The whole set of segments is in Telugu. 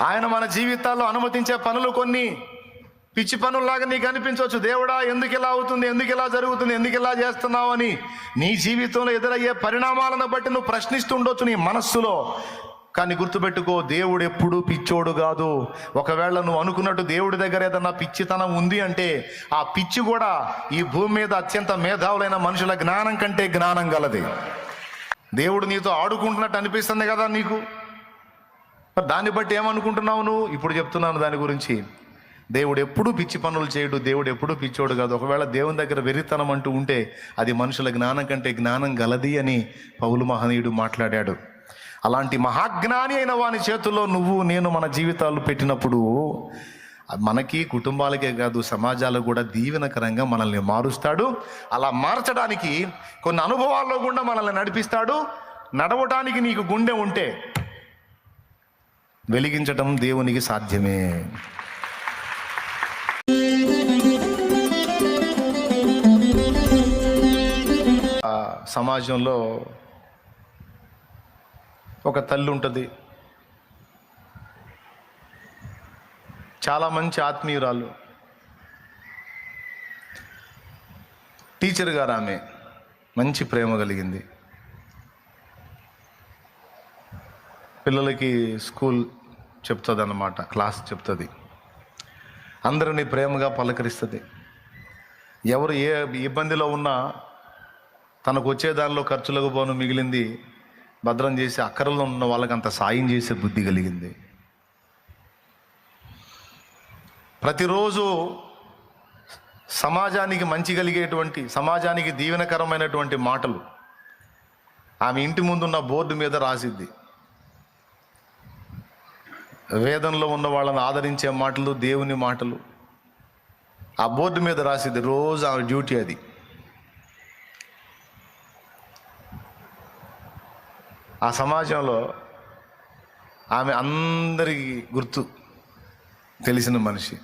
ఆయన మన జీవితాల్లో అనుమతించే పనులు కొన్ని పిచ్చి పనుల్లాగా నీకు అనిపించవచ్చు. దేవుడా, ఎందుకు ఇలా అవుతుంది, ఎందుకు ఇలా జరుగుతుంది, ఎందుకు ఇలా చేస్తున్నావు అని నీ జీవితంలో ఎదురయ్యే పరిణామాలను బట్టి నువ్వు ప్రశ్నిస్తూ ఉండొచ్చు నీ మనస్సులో. కానీ గుర్తుపెట్టుకో, దేవుడు ఎప్పుడూ పిచ్చోడు కాదు. ఒకవేళ నువ్వు అనుకున్నట్టు దేవుడి దగ్గర ఏదన్నా పిచ్చితనం ఉంది అంటే ఆ పిచ్చి కూడా ఈ భూమి మీద అత్యంత మేధావులైన మనుషుల జ్ఞానం కంటే జ్ఞానం గలది. దేవుడు నీతో ఆడుకుంటున్నట్టు అనిపిస్తుంది కదా నీకు. దాన్ని బట్టి ఏమనుకుంటున్నావు నువ్వు? ఇప్పుడు చెప్తున్నాను దాని గురించి. దేవుడు ఎప్పుడూ పిచ్చి పనులు చేయడు, దేవుడు ఎప్పుడూ పిచ్చోడు కాదు. ఒకవేళ దేవుని దగ్గర వెరితనం అంటూ ఉంటే అది మనుషుల జ్ఞానం కంటే జ్ఞానం గలది అని పౌలు మహనీయుడు మాట్లాడాడు. అలాంటి మహాజ్ఞాని అయిన వాని చేతుల్లో నువ్వు నేను మన జీవితాలు పెట్టినప్పుడు మనకి, కుటుంబాలకే కాదు, సమాజాలకు కూడా దీవెనకరంగా మనల్ని మారుస్తాడు. అలా మార్చడానికి కొన్ని అనుభవాల్లో కూడా మనల్ని నడిపిస్తాడు. నడవటానికి నీకు గుండె ఉంటే వెలిగించటం దేవునికి సాధ్యమే. సమాజంలో ఒక తల్లి ఉంటుంది, చాలా మంచి ఆత్మీయురాలు, టీచర్ గారు. ఆమె మంచి ప్రేమ కలిగింది. పిల్లలకి స్కూల్ చెప్తుంది అన్నమాట, క్లాస్ చెప్తుంది, అందరినీ ప్రేమగా పలకరిస్తుంది. ఎవరు ఏ ఇబ్బందిలో ఉన్నా తనకు వచ్చే దానిలో ఖర్చులకు పోను మిగిలింది భద్రం చేసి అక్కరలో ఉన్న వాళ్ళకి అంత సాయం చేసే బుద్ధి కలిగింది. ప్రతిరోజు సమాజానికి మంచి కలిగేటువంటి, సమాజానికి దీవెనకరమైనటువంటి మాటలు ఆమె ఇంటి ముందున్న బోర్డు మీద రాసిద్ది. వేదంలో ఉన్న వాళ్ళని ఆదరించే మాటలు, దేవుని మాటలు ఆ బోర్డు మీద రాసిద్ది. రోజు ఆమె డ్యూటీ అది. ఆ సమాజంలో ఆమె అందరికీ గుర్తు తెలిసిన మనిషి.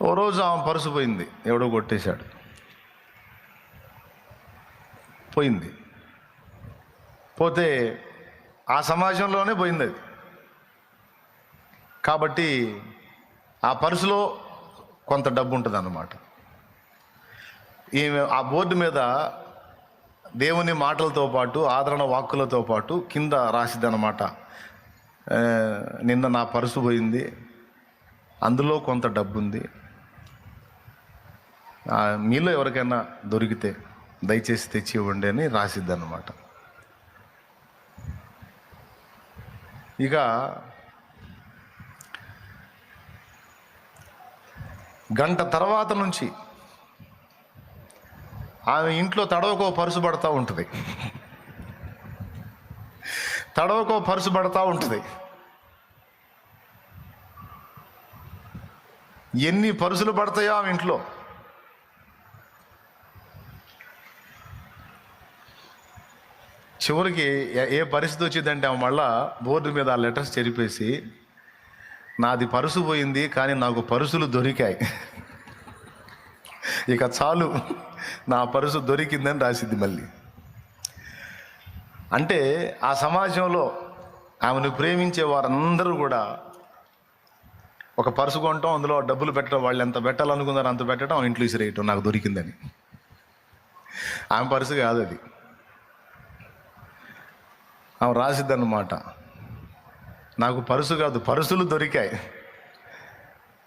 ఓ రోజు ఆమె పర్సు పోయింది, ఎవడో కొట్టేశాడు, పోయింది. పోతే ఆ సమాజంలోనే పోయింది అది. కాబట్టి ఆ పర్సులో కొంత డబ్బు ఉంటుంది అన్నమాట. ఈమె ఆ బోర్డు మీద దేవుని మాటలతో పాటు, ఆదరణ వాక్కులతో పాటు కింద రాసిద్ది అన్నమాట, నిన్న నా పర్సు పోయింది, అందులో కొంత డబ్బు ఉంది, మీలో ఎవరికైనా దొరికితే దయచేసి తెచ్చి ఇవ్వండి అని రాసిద్ది అన్నమాట. ఇక గంట తర్వాత నుంచి ఆమె ఇంట్లో తడవకో పరుసు పడతా ఉంటుంది, తడవకో పరుసు పడతా ఉంటుంది. ఎన్ని పరుసులు పడతాయో ఆమె ఇంట్లో. చివరికి ఏ పరిస్థితి వచ్చిందంటే ఆమె మళ్ళా బోర్డు మీద ఆ లెటర్స్ చెరిపేసి, నాది పరుసు పోయింది కానీ నాకు పరుసులు దొరికాయి, ఇక చాలు, నా పరుసు దొరికిందని రాసిద్ది మళ్ళీ. అంటే ఆ సమాజంలో ఆమెను ప్రేమించే వారందరూ కూడా ఒక పరుసు కొనటం, అందులో డబ్బులు పెట్టడం, వాళ్ళు ఎంత పెట్టాలనుకున్నారో అంత పెట్టడం, ఇంట్లో ఇసిరేయటం, నాకు దొరికిందని. ఆమె పరుసు కాదు అది. ఆమె రాసిద్దన్నమాట, నాకు పరుసు కాదు, పరుసులు దొరికాయి,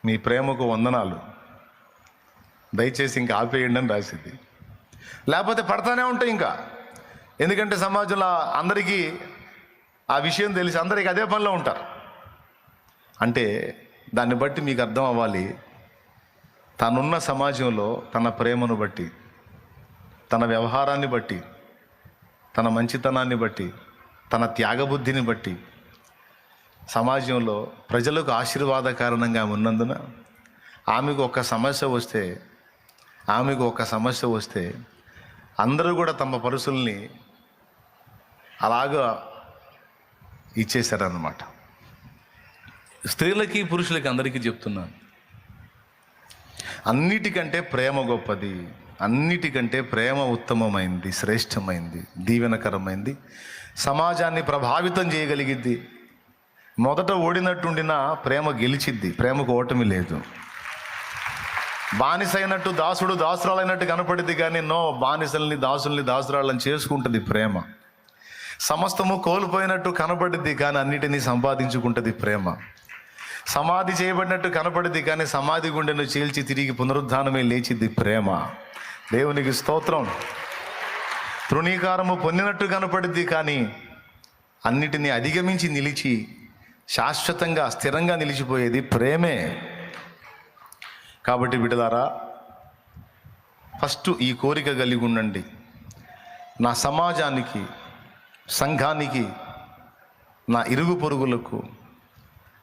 మీ ప్రేమకు వందనాలు, దయచేసి ఇంకా ఆపేయండి అని రాసింది. లేకపోతే పడతానే ఉంటాయి ఇంకా. ఎందుకంటే సమాజంలో అందరికీ ఆ విషయం తెలిసి అందరికీ అదే పనిలో ఉంటారు. అంటే దాన్ని బట్టి మీకు అర్థం అవ్వాలి, తనున్న సమాజంలో తన ప్రేమను బట్టి, తన వ్యవహారాన్ని బట్టి, తన మంచితనాన్ని బట్టి, తన త్యాగబుద్ధిని బట్టి సమాజంలో ప్రజలకు ఆశీర్వాద కారణంగా ఉన్నందున ఆమెకు ఒక సమస్య వస్తే అందరూ కూడా తమ పరుసుల్ని అలాగా ఇచ్చేశారన్నమాట. స్త్రీలకి పురుషులకి అందరికీ చెప్తున్నాను, అన్నిటికంటే ప్రేమ గొప్పది, అన్నిటికంటే ప్రేమ ఉత్తమమైంది, శ్రేష్టమైంది, దీవెనకరమైంది, సమాజాన్ని ప్రభావితం చేయగలిగిద్ది. మొదట ఓడినట్టుండిన ప్రేమ గెలిచిద్ది, ప్రేమకు ఓటమి లేదు. బానిసైనట్టు దాసుడు దాసురాలైనట్టు కనపడిద్ది, కానీ బానిసల్ని దాసురాలని చేసుకుంటుంది ప్రేమ. సమస్తము కోల్పోయినట్టు కనపడిద్ది, కానీ అన్నిటినీ సంపాదించుకుంటుంది ప్రేమ. సమాధి చేయబడినట్టు కనపడిద్ది, కానీ సమాధి గుండెను చీల్చి తిరిగి పునరుద్ధానమే లేచిద్ది ప్రేమ. దేవునికి స్తోత్రం. తృణీకారము పొందినట్టు కనపడిద్ది, కానీ అన్నిటినీ అధిగమించి నిలిచి శాశ్వతంగా స్థిరంగా నిలిచిపోయేది ప్రేమే. కాబట్టి బిడ్డలారా, ఫస్ట్ ఈ కోరిక కలిగి ఉండండి. నా సమాజానికి, సంఘానికి, నా ఇరుగు పొరుగులకు,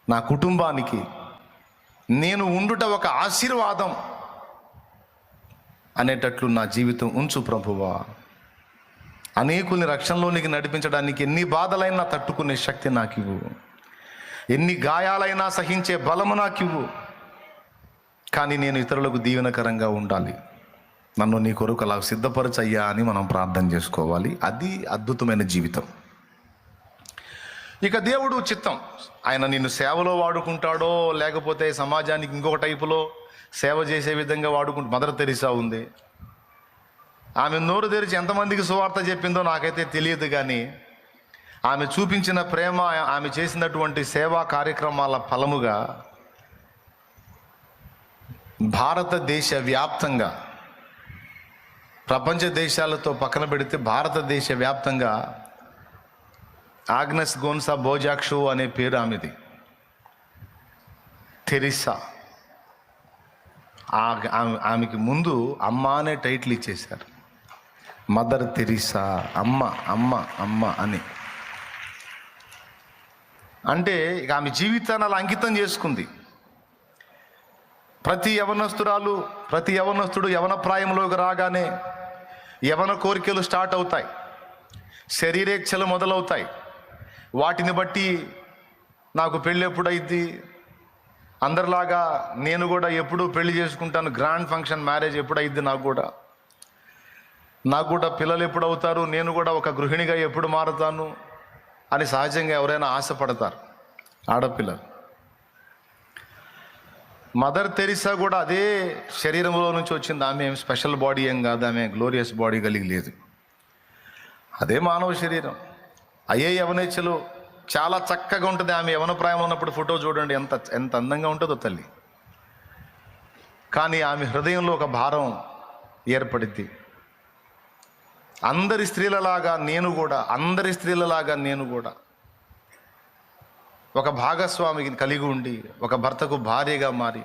నా కుటుంబానికి నేను ఉండుట ఒక ఆశీర్వాదం అనేటట్లు నా జీవితం ఉంచు ప్రభువా. అనేకుల్ని రక్షణలోనికి నడిపించడానికి ఎన్ని బాధలైనా తట్టుకునే శక్తి నాకు ఇవ్వు, ఎన్ని గాయాలైనా సహించే బలము నాకు ఇవ్వు. కానీ నేను ఇతరులకు దీవెనకరంగా ఉండాలి. నన్ను నీ కొరకు అలా సిద్ధపరచయ్యా అని మనం ప్రార్థన చేసుకోవాలి. అది అద్భుతమైన జీవితం. ఇక దేవుడు చిత్తం, ఆయన నిన్ను సేవలో వాడుకుంటాడో లేకపోతే సమాజానికి ఇంకొక టైపులో సేవ చేసే విధంగా మదర్ తెరీసా ఉంది. ఆమె నోరు తెరిచి ఎంతమందికి సువార్త చెప్పిందో నాకైతే తెలియదు, కానీ ఆమె చూపించిన ప్రేమ, ఆమె చేసినటువంటి సేవా కార్యక్రమాల ఫలముగా భారతదేశ వ్యాప్తంగా, ప్రపంచ దేశాలతో పక్కన పెడితే భారతదేశ వ్యాప్తంగా ఆగ్నెస్ గోన్సా బోజాక్షో అనే పేరు ఆమెది. తెరీసా. ఆమెకి ముందు అమ్మ అనే టైటిల్ ఇచ్చేశారు. మదర్ తెరీసా, అమ్మ అమ్మ అమ్మ అని. అంటే ఇక ఆమె జీవితాన్ని అలా అంకితం చేసుకుంది. ప్రతి యవనస్తుడు యవన ప్రాయంలోకి రాగానే యవన కోరికలు స్టార్ట్ అవుతాయి, శరీరేచ్ఛలు మొదలవుతాయి. వాటిని బట్టి నాకు పెళ్ళి ఎప్పుడైద్ది, అందరిలాగా నేను కూడా ఎప్పుడు పెళ్లి చేసుకుంటాను, గ్రాండ్ ఫంక్షన్ మ్యారేజ్ ఎప్పుడైద్ది, నాకు కూడా పిల్లలు ఎప్పుడు అవుతారు, నేను కూడా ఒక గృహిణిగా ఎప్పుడు మారుతాను అని సహజంగా ఎవరైనా ఆశపడతారు ఆడపిల్లలు. మదర్ తెరీసా కూడా అదే శరీరంలో నుంచి వచ్చింది. ఆమె ఏం స్పెషల్ బాడీ ఏం కాదు, ఆమె గ్లోరియస్ బాడీ కలిగి లేదు. అదే మానవ శరీరం. అయ్యే యవనేచ్ఛలు చాలా చక్కగా ఉంటుంది. ఆమె యవన ప్రాయంలో ఉన్నప్పుడు ఫోటో చూడండి, ఎంత అందంగా ఉంటుందో తల్లి. కానీ ఆమె హృదయంలో ఒక భారం ఏర్పడిద్ది. అందరి స్త్రీలలాగా నేను కూడా ఒక భాగస్వామిని కలిగి ఉండి, ఒక భర్తకు భార్యగా మారి,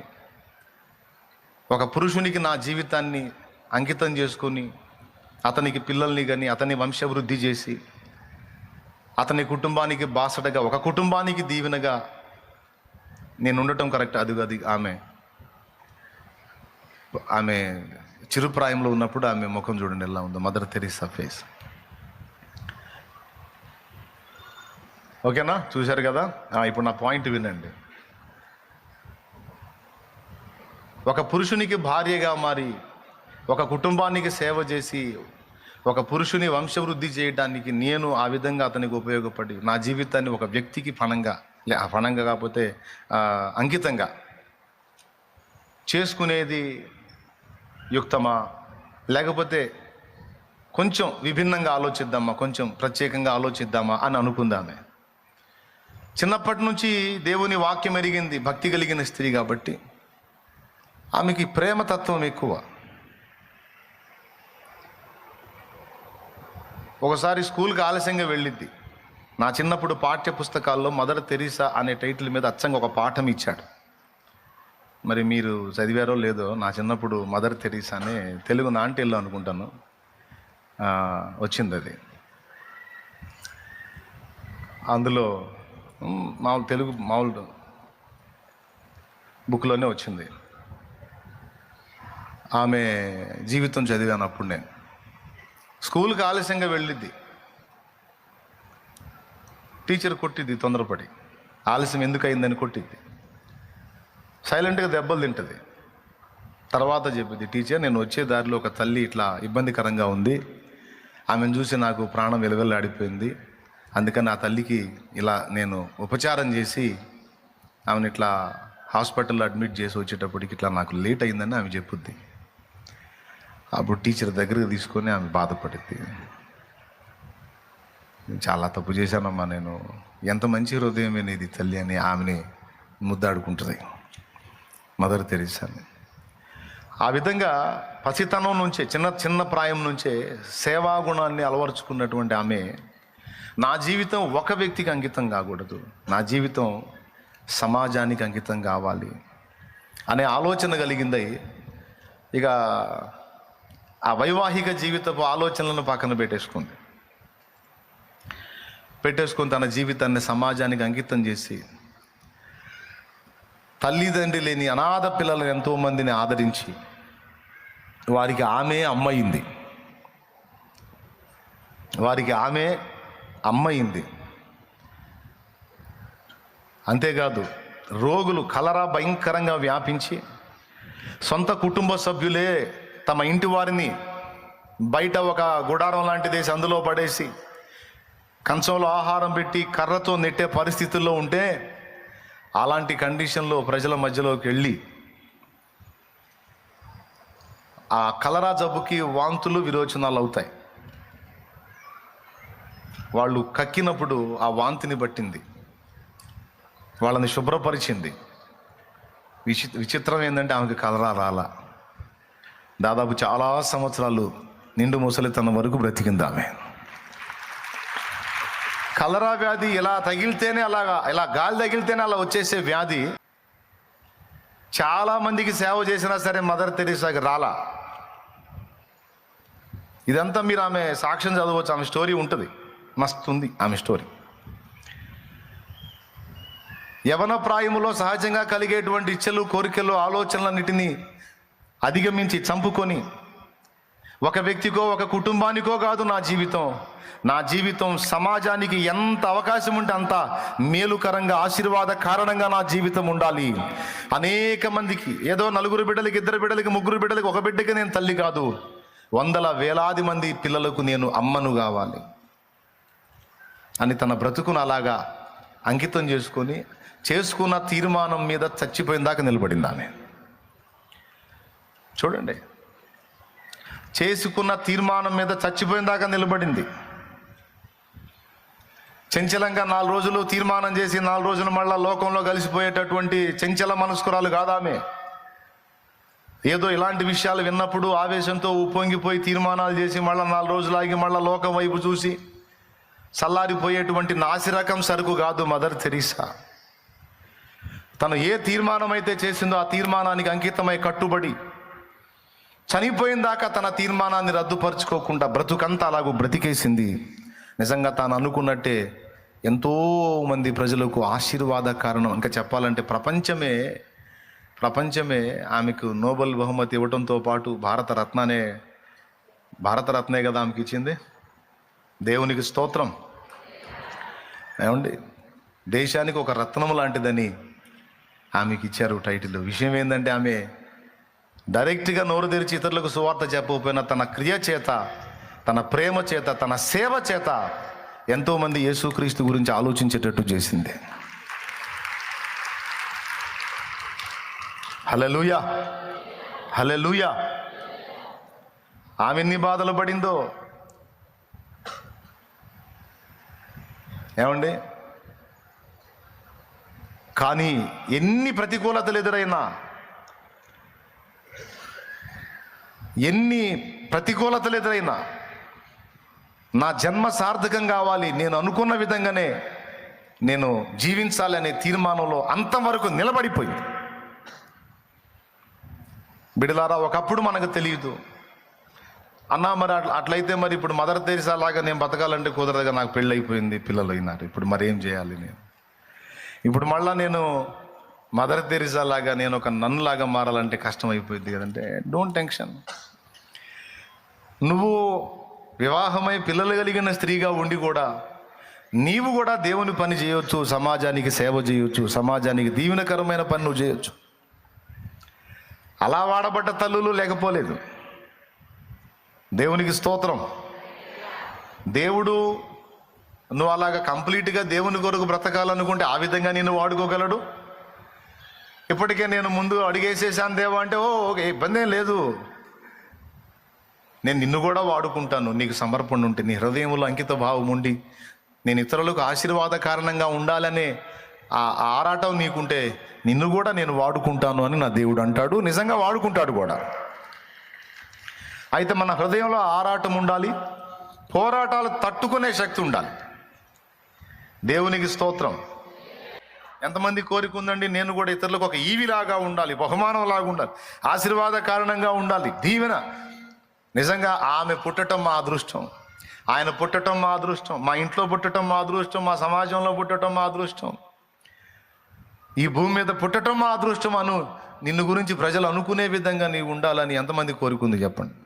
ఒక పురుషునికి నా జీవితాన్ని అంకితం చేసుకొని, అతనికి పిల్లల్ని కానీ అతని వంశవృద్ధి చేసి, అతని కుటుంబానికి బాసటగా, ఒక కుటుంబానికి దీవెనగా నేను ఉండటం కరెక్ట్. అది ఆమె చిరుప్రాయంలో ఉన్నప్పుడు ఆమె ముఖం చూడండి ఎలా ఉందో, మదర్ తెరీసా ఫేస్. ఓకేనా? చూశారు కదా? ఇప్పుడు నా పాయింట్ వినండి. ఒక పురుషునికి భార్యగా మారి, ఒక కుటుంబానికి సేవ చేసి, ఒక పురుషుని వంశవృద్ధి చేయడానికి నేను ఆ విధంగా అతనికి ఉపయోగపడి, నా జీవితాన్ని ఒక వ్యక్తికి ఫణంగా కాకపోతే అంకితంగా చేసుకునేది యుక్తమా, లేకపోతే కొంచెం విభిన్నంగా ఆలోచిద్దామా, కొంచెం ప్రత్యేకంగా ఆలోచిద్దామా అని అనుకుందామే. చిన్నప్పటి నుంచి దేవుని వాక్యం ఎరిగింది, భక్తి కలిగిన స్త్రీ కాబట్టి ఆమెకి ప్రేమతత్వం ఎక్కువ. ఒకసారి స్కూల్కి ఆలస్యంగా వెళ్ళిద్ది. నా చిన్నప్పుడు పాఠ్య పుస్తకాల్లో మదర్ తెరీసా అనే టైటిల్ మీద అచ్చంగా ఒక పాఠం ఇచ్చాడు. మరి మీరు చదివారో లేదో, నా చిన్నప్పుడు మదర్ తెరీసా అనే తెలుగు నాంటిల్లో అనుకుంటాను వచ్చింది. అది అందులో మామూలు బుక్లోనే వచ్చింది. ఆమె జీవితం చదివాను అప్పుడు. నేను స్కూల్కి ఆలస్యంగా వెళ్ళిద్ది. టీచర్ కొట్టిద్ది తొందరపడి, ఆలస్యం ఎందుకు అయిందని కొట్టిద్ది. సైలెంట్గా దెబ్బలు తింటుంది. తర్వాత చెప్పింది, టీచర్ నేను వచ్చే దారిలో ఒక తల్లి ఇట్లా ఇబ్బందికరంగా ఉంది, ఆమెను చూసి నాకు ప్రాణం వెలువెల్లాడిపోయింది, అందుకని ఆ తల్లికి ఇలా నేను ఉపచారం చేసి ఆమెను ఇట్లా హాస్పిటల్లో అడ్మిట్ చేసి వచ్చేటప్పటికి ఇట్లా నాకు లేట్ అయిందని ఆమె చెప్పుద్ది. అప్పుడు టీచర్ దగ్గరికి తీసుకొని ఆమె బాధపడింది. చాలా తప్పు చేశానమ్మా నేను, ఎంత మంచి హృదయమే నీది తల్లి అని ఆమెని ముద్దాడుకుంటుంది మదర్ తెరీసాని. ఆ విధంగా పసితనం నుంచే చిన్న ప్రాయం నుంచే సేవాగుణాన్ని అలవరుచుకున్నటువంటి ఆమె, నా జీవితం ఒక వ్యక్తికి అంకితం కాకూడదు, నా జీవితం సమాజానికి అంకితం కావాలి అనే ఆలోచన కలిగింది. ఇక ఆ వైవాహిక జీవితపు ఆలోచనలను పక్కన పెట్టేసుకొని తన జీవితాన్ని సమాజానికి అంకితం చేసి తల్లిదండ్రి లేని అనాథ పిల్లలను ఎంతోమందిని ఆదరించి వారికి ఆమె అమ్మయింది. అంతేకాదు రోగులు కలరా భయంకరంగా వ్యాపించి సొంత కుటుంబ సభ్యులే తమ ఇంటి వారిని బయట ఒక గుడారం లాంటిదేసి అందులో పడేసి కంచంలో ఆహారం పెట్టి కర్రతో నెట్టే పరిస్థితుల్లో ఉంటే, అలాంటి కండిషన్లో ప్రజల మధ్యలోకి వెళ్ళి ఆ కలరా జబ్బుకి వాంతులు విరోచనాలు అవుతాయి. వాళ్ళు కక్కినప్పుడు ఆ వాంతిని బట్టింది, వాళ్ళని శుభ్రపరిచింది. విచిత్రం ఏంటంటే ఆమెకి కలరా రాలా. దాదాపు చాలా సంవత్సరాలు నిండు ముసలితనం వరకు బ్రతికింది ఆమె. కలరా వ్యాధి ఇలా తగిలితేనే ఇలా గాలి తగిలితేనే అలా వచ్చేసే వ్యాధి. చాలామందికి సేవ చేసినా సరే మదర్ తెరీసాకి రాలా. ఇదంతా మీరు ఆమె సాక్ష్యం చదవచ్చు, ఆమె స్టోరీ ఉంటుంది, మస్తు ఉంది ఆమె స్టోరీ. యవన ప్రాయములో సహజంగా కలిగేటువంటి ఇచ్చలు, కోరికలు, ఆలోచనలన్నిటినీ అధిగమించి చంపుకొని ఒక వ్యక్తికో ఒక కుటుంబానికో కాదు, నా జీవితం సమాజానికి ఎంత అవకాశం ఉంటే అంత మేలుకరంగా, ఆశీర్వాద కారణంగా నా జీవితం ఉండాలి. అనేక మందికి, ఏదో 4 బిడ్డలకి, 2 బిడ్డలకి, 3 బిడ్డలకి, ఒక బిడ్డకి నేను తల్లి కాదు, వందల వేలాది మంది పిల్లలకు నేను అమ్మను కావాలి అని తన బ్రతుకును అలాగా అంకితం చేసుకున్న తీర్మానం మీద చచ్చిపోయిన దాకా నిలబడింది ఆమె. చూడండి, చేసుకున్న తీర్మానం మీద చచ్చిపోయిన దాకా నిలబడింది. చంచలంగా 4 రోజులు తీర్మానం చేసి 4 రోజులు మళ్ళా లోకంలో కలిసిపోయేటటువంటి చంచల మనస్కురాలు కాదామె. ఏదో ఇలాంటి విషయాలు విన్నప్పుడు ఆవేశంతో ఉప్పొంగిపోయి తీర్మానాలు చేసి మళ్ళీ 4 రోజులు ఆగి మళ్ళీ లోకం వైపు చూసి చల్లారిపోయేటువంటి నాసిరకం సరుకు కాదు మదర్ తెరీసా. తను ఏ తీర్మానం అయితే చేసిందో ఆ తీర్మానానికి అంకితమై కట్టుబడి చనిపోయిన దాకా తన తీర్మానాన్ని రద్దుపరుచుకోకుండా బ్రతుకంతా అలాగూ బ్రతికేసింది. నిజంగా తాను అనుకున్నట్టే ఎంతో మంది ప్రజలకు ఆశీర్వాద కారణం. ఇంకా చెప్పాలంటే ప్రపంచమే ఆమెకు నోబెల్ బహుమతి ఇవ్వడంతో పాటు భారతరత్నే కదా ఆమెకి ఇచ్చింది. దేవునికి స్తోత్రం. ఏమండి, దేశానికి ఒక రత్నం లాంటిదని ఆమెకి ఇచ్చారు టైటిల్. విషయం ఏంటంటే ఆమె డైరెక్ట్గా నోరు తెరిచి ఇతరులకు సువార్త చెప్పకపోయినా తన క్రియ చేత, తన ప్రేమ చేత, తన సేవ చేత ఎంతోమంది యేసుక్రీస్తు గురించి ఆలోచించేటట్టు చేసింది. హల్లెలూయా, హల్లెలూయా. ఆమె ఎన్ని బాధలు పడిందో ఏమండి. కానీ ఎన్ని ప్రతికూలతలు ఎదురైనా, నా జన్మ సార్థకం కావాలి, నేను అనుకున్న విధంగానే నేను జీవించాలి అనే తీర్మానంలో అంతవరకు నిలబడిపోయింది. బిడ్డలారా, ఒకప్పుడు మనకు తెలియదు అన్నా, మరి అట్లయితే మరి ఇప్పుడు మదర్ తెరీసా లాగా నేను బతకాలంటే కుదరదుగా, నాకు పెళ్ళి అయిపోయింది, పిల్లలు అయినారు, ఇప్పుడు మరి ఏం చేయాలి నేను? ఇప్పుడు మళ్ళీ నేను మదర్ తెరీసా లాగా నేను ఒక నన్నులాగా మారాలంటే కష్టం అయిపోయింది కదంటే, డోంట్ టెన్షన్. నువ్వు వివాహమై పిల్లలు కలిగిన స్త్రీగా ఉండి కూడా నీవు కూడా దేవుని పని చేయొచ్చు, సమాజానికి సేవ చేయొచ్చు, సమాజానికి దీవెనకరమైన పని నువ్వు చేయొచ్చు. అలా వాడబడ్డ తల్లులు లేకపోలేదు. దేవునికి స్తోత్రం. దేవుడు నువ్వు అలాగా కంప్లీట్గా దేవుని కొరకు బ్రతకాలనుకుంటే ఆ విధంగా నేను వాడుకోగలడు. ఇప్పటికే నేను ముందు అడిగేసేసాను దేవా అంటే ఓకే, ఇబ్బంది ఏం లేదు, నేను నిన్ను కూడా వాడుకుంటాను. నీకు సమర్పణ ఉంటే, నీ హృదయంలో అంకిత భావం ఉండి, నేను ఇతరులకు ఆశీర్వాద కారణంగా ఉండాలనే ఆ ఆరాటం నీకుంటే నిన్ను కూడా నేను వాడుకుంటాను అని నా దేవుడు అంటాడు. నిజంగా వాడుకుంటాడు కూడా. అయితే మన హృదయంలో ఆరాటం ఉండాలి, పోరాటాలు తట్టుకునే శక్తి ఉండాలి. దేవునికి స్తోత్రం. ఎంతమంది కోరిక ఉందండి, నేను కూడా ఇతరులకు ఒక ఈవిలాగా ఉండాలి, బహుమానం లాగా ఉండాలి, ఆశీర్వాద కారణంగా ఉండాలి, దీవెన. నిజంగా ఆమె పుట్టడం మా అదృష్టం, ఆయన పుట్టడం మా అదృష్టం, మా ఇంట్లో పుట్టడం మా అదృష్టం, మా సమాజంలో పుట్టడం మా అదృష్టం, ఈ భూమి మీద పుట్టడం మా అదృష్టం. నిన్ను గురించి ప్రజలు అనుకునే విధంగా నీవు ఉండాలని ఎంతమంది కోరుకుంది చెప్పండి.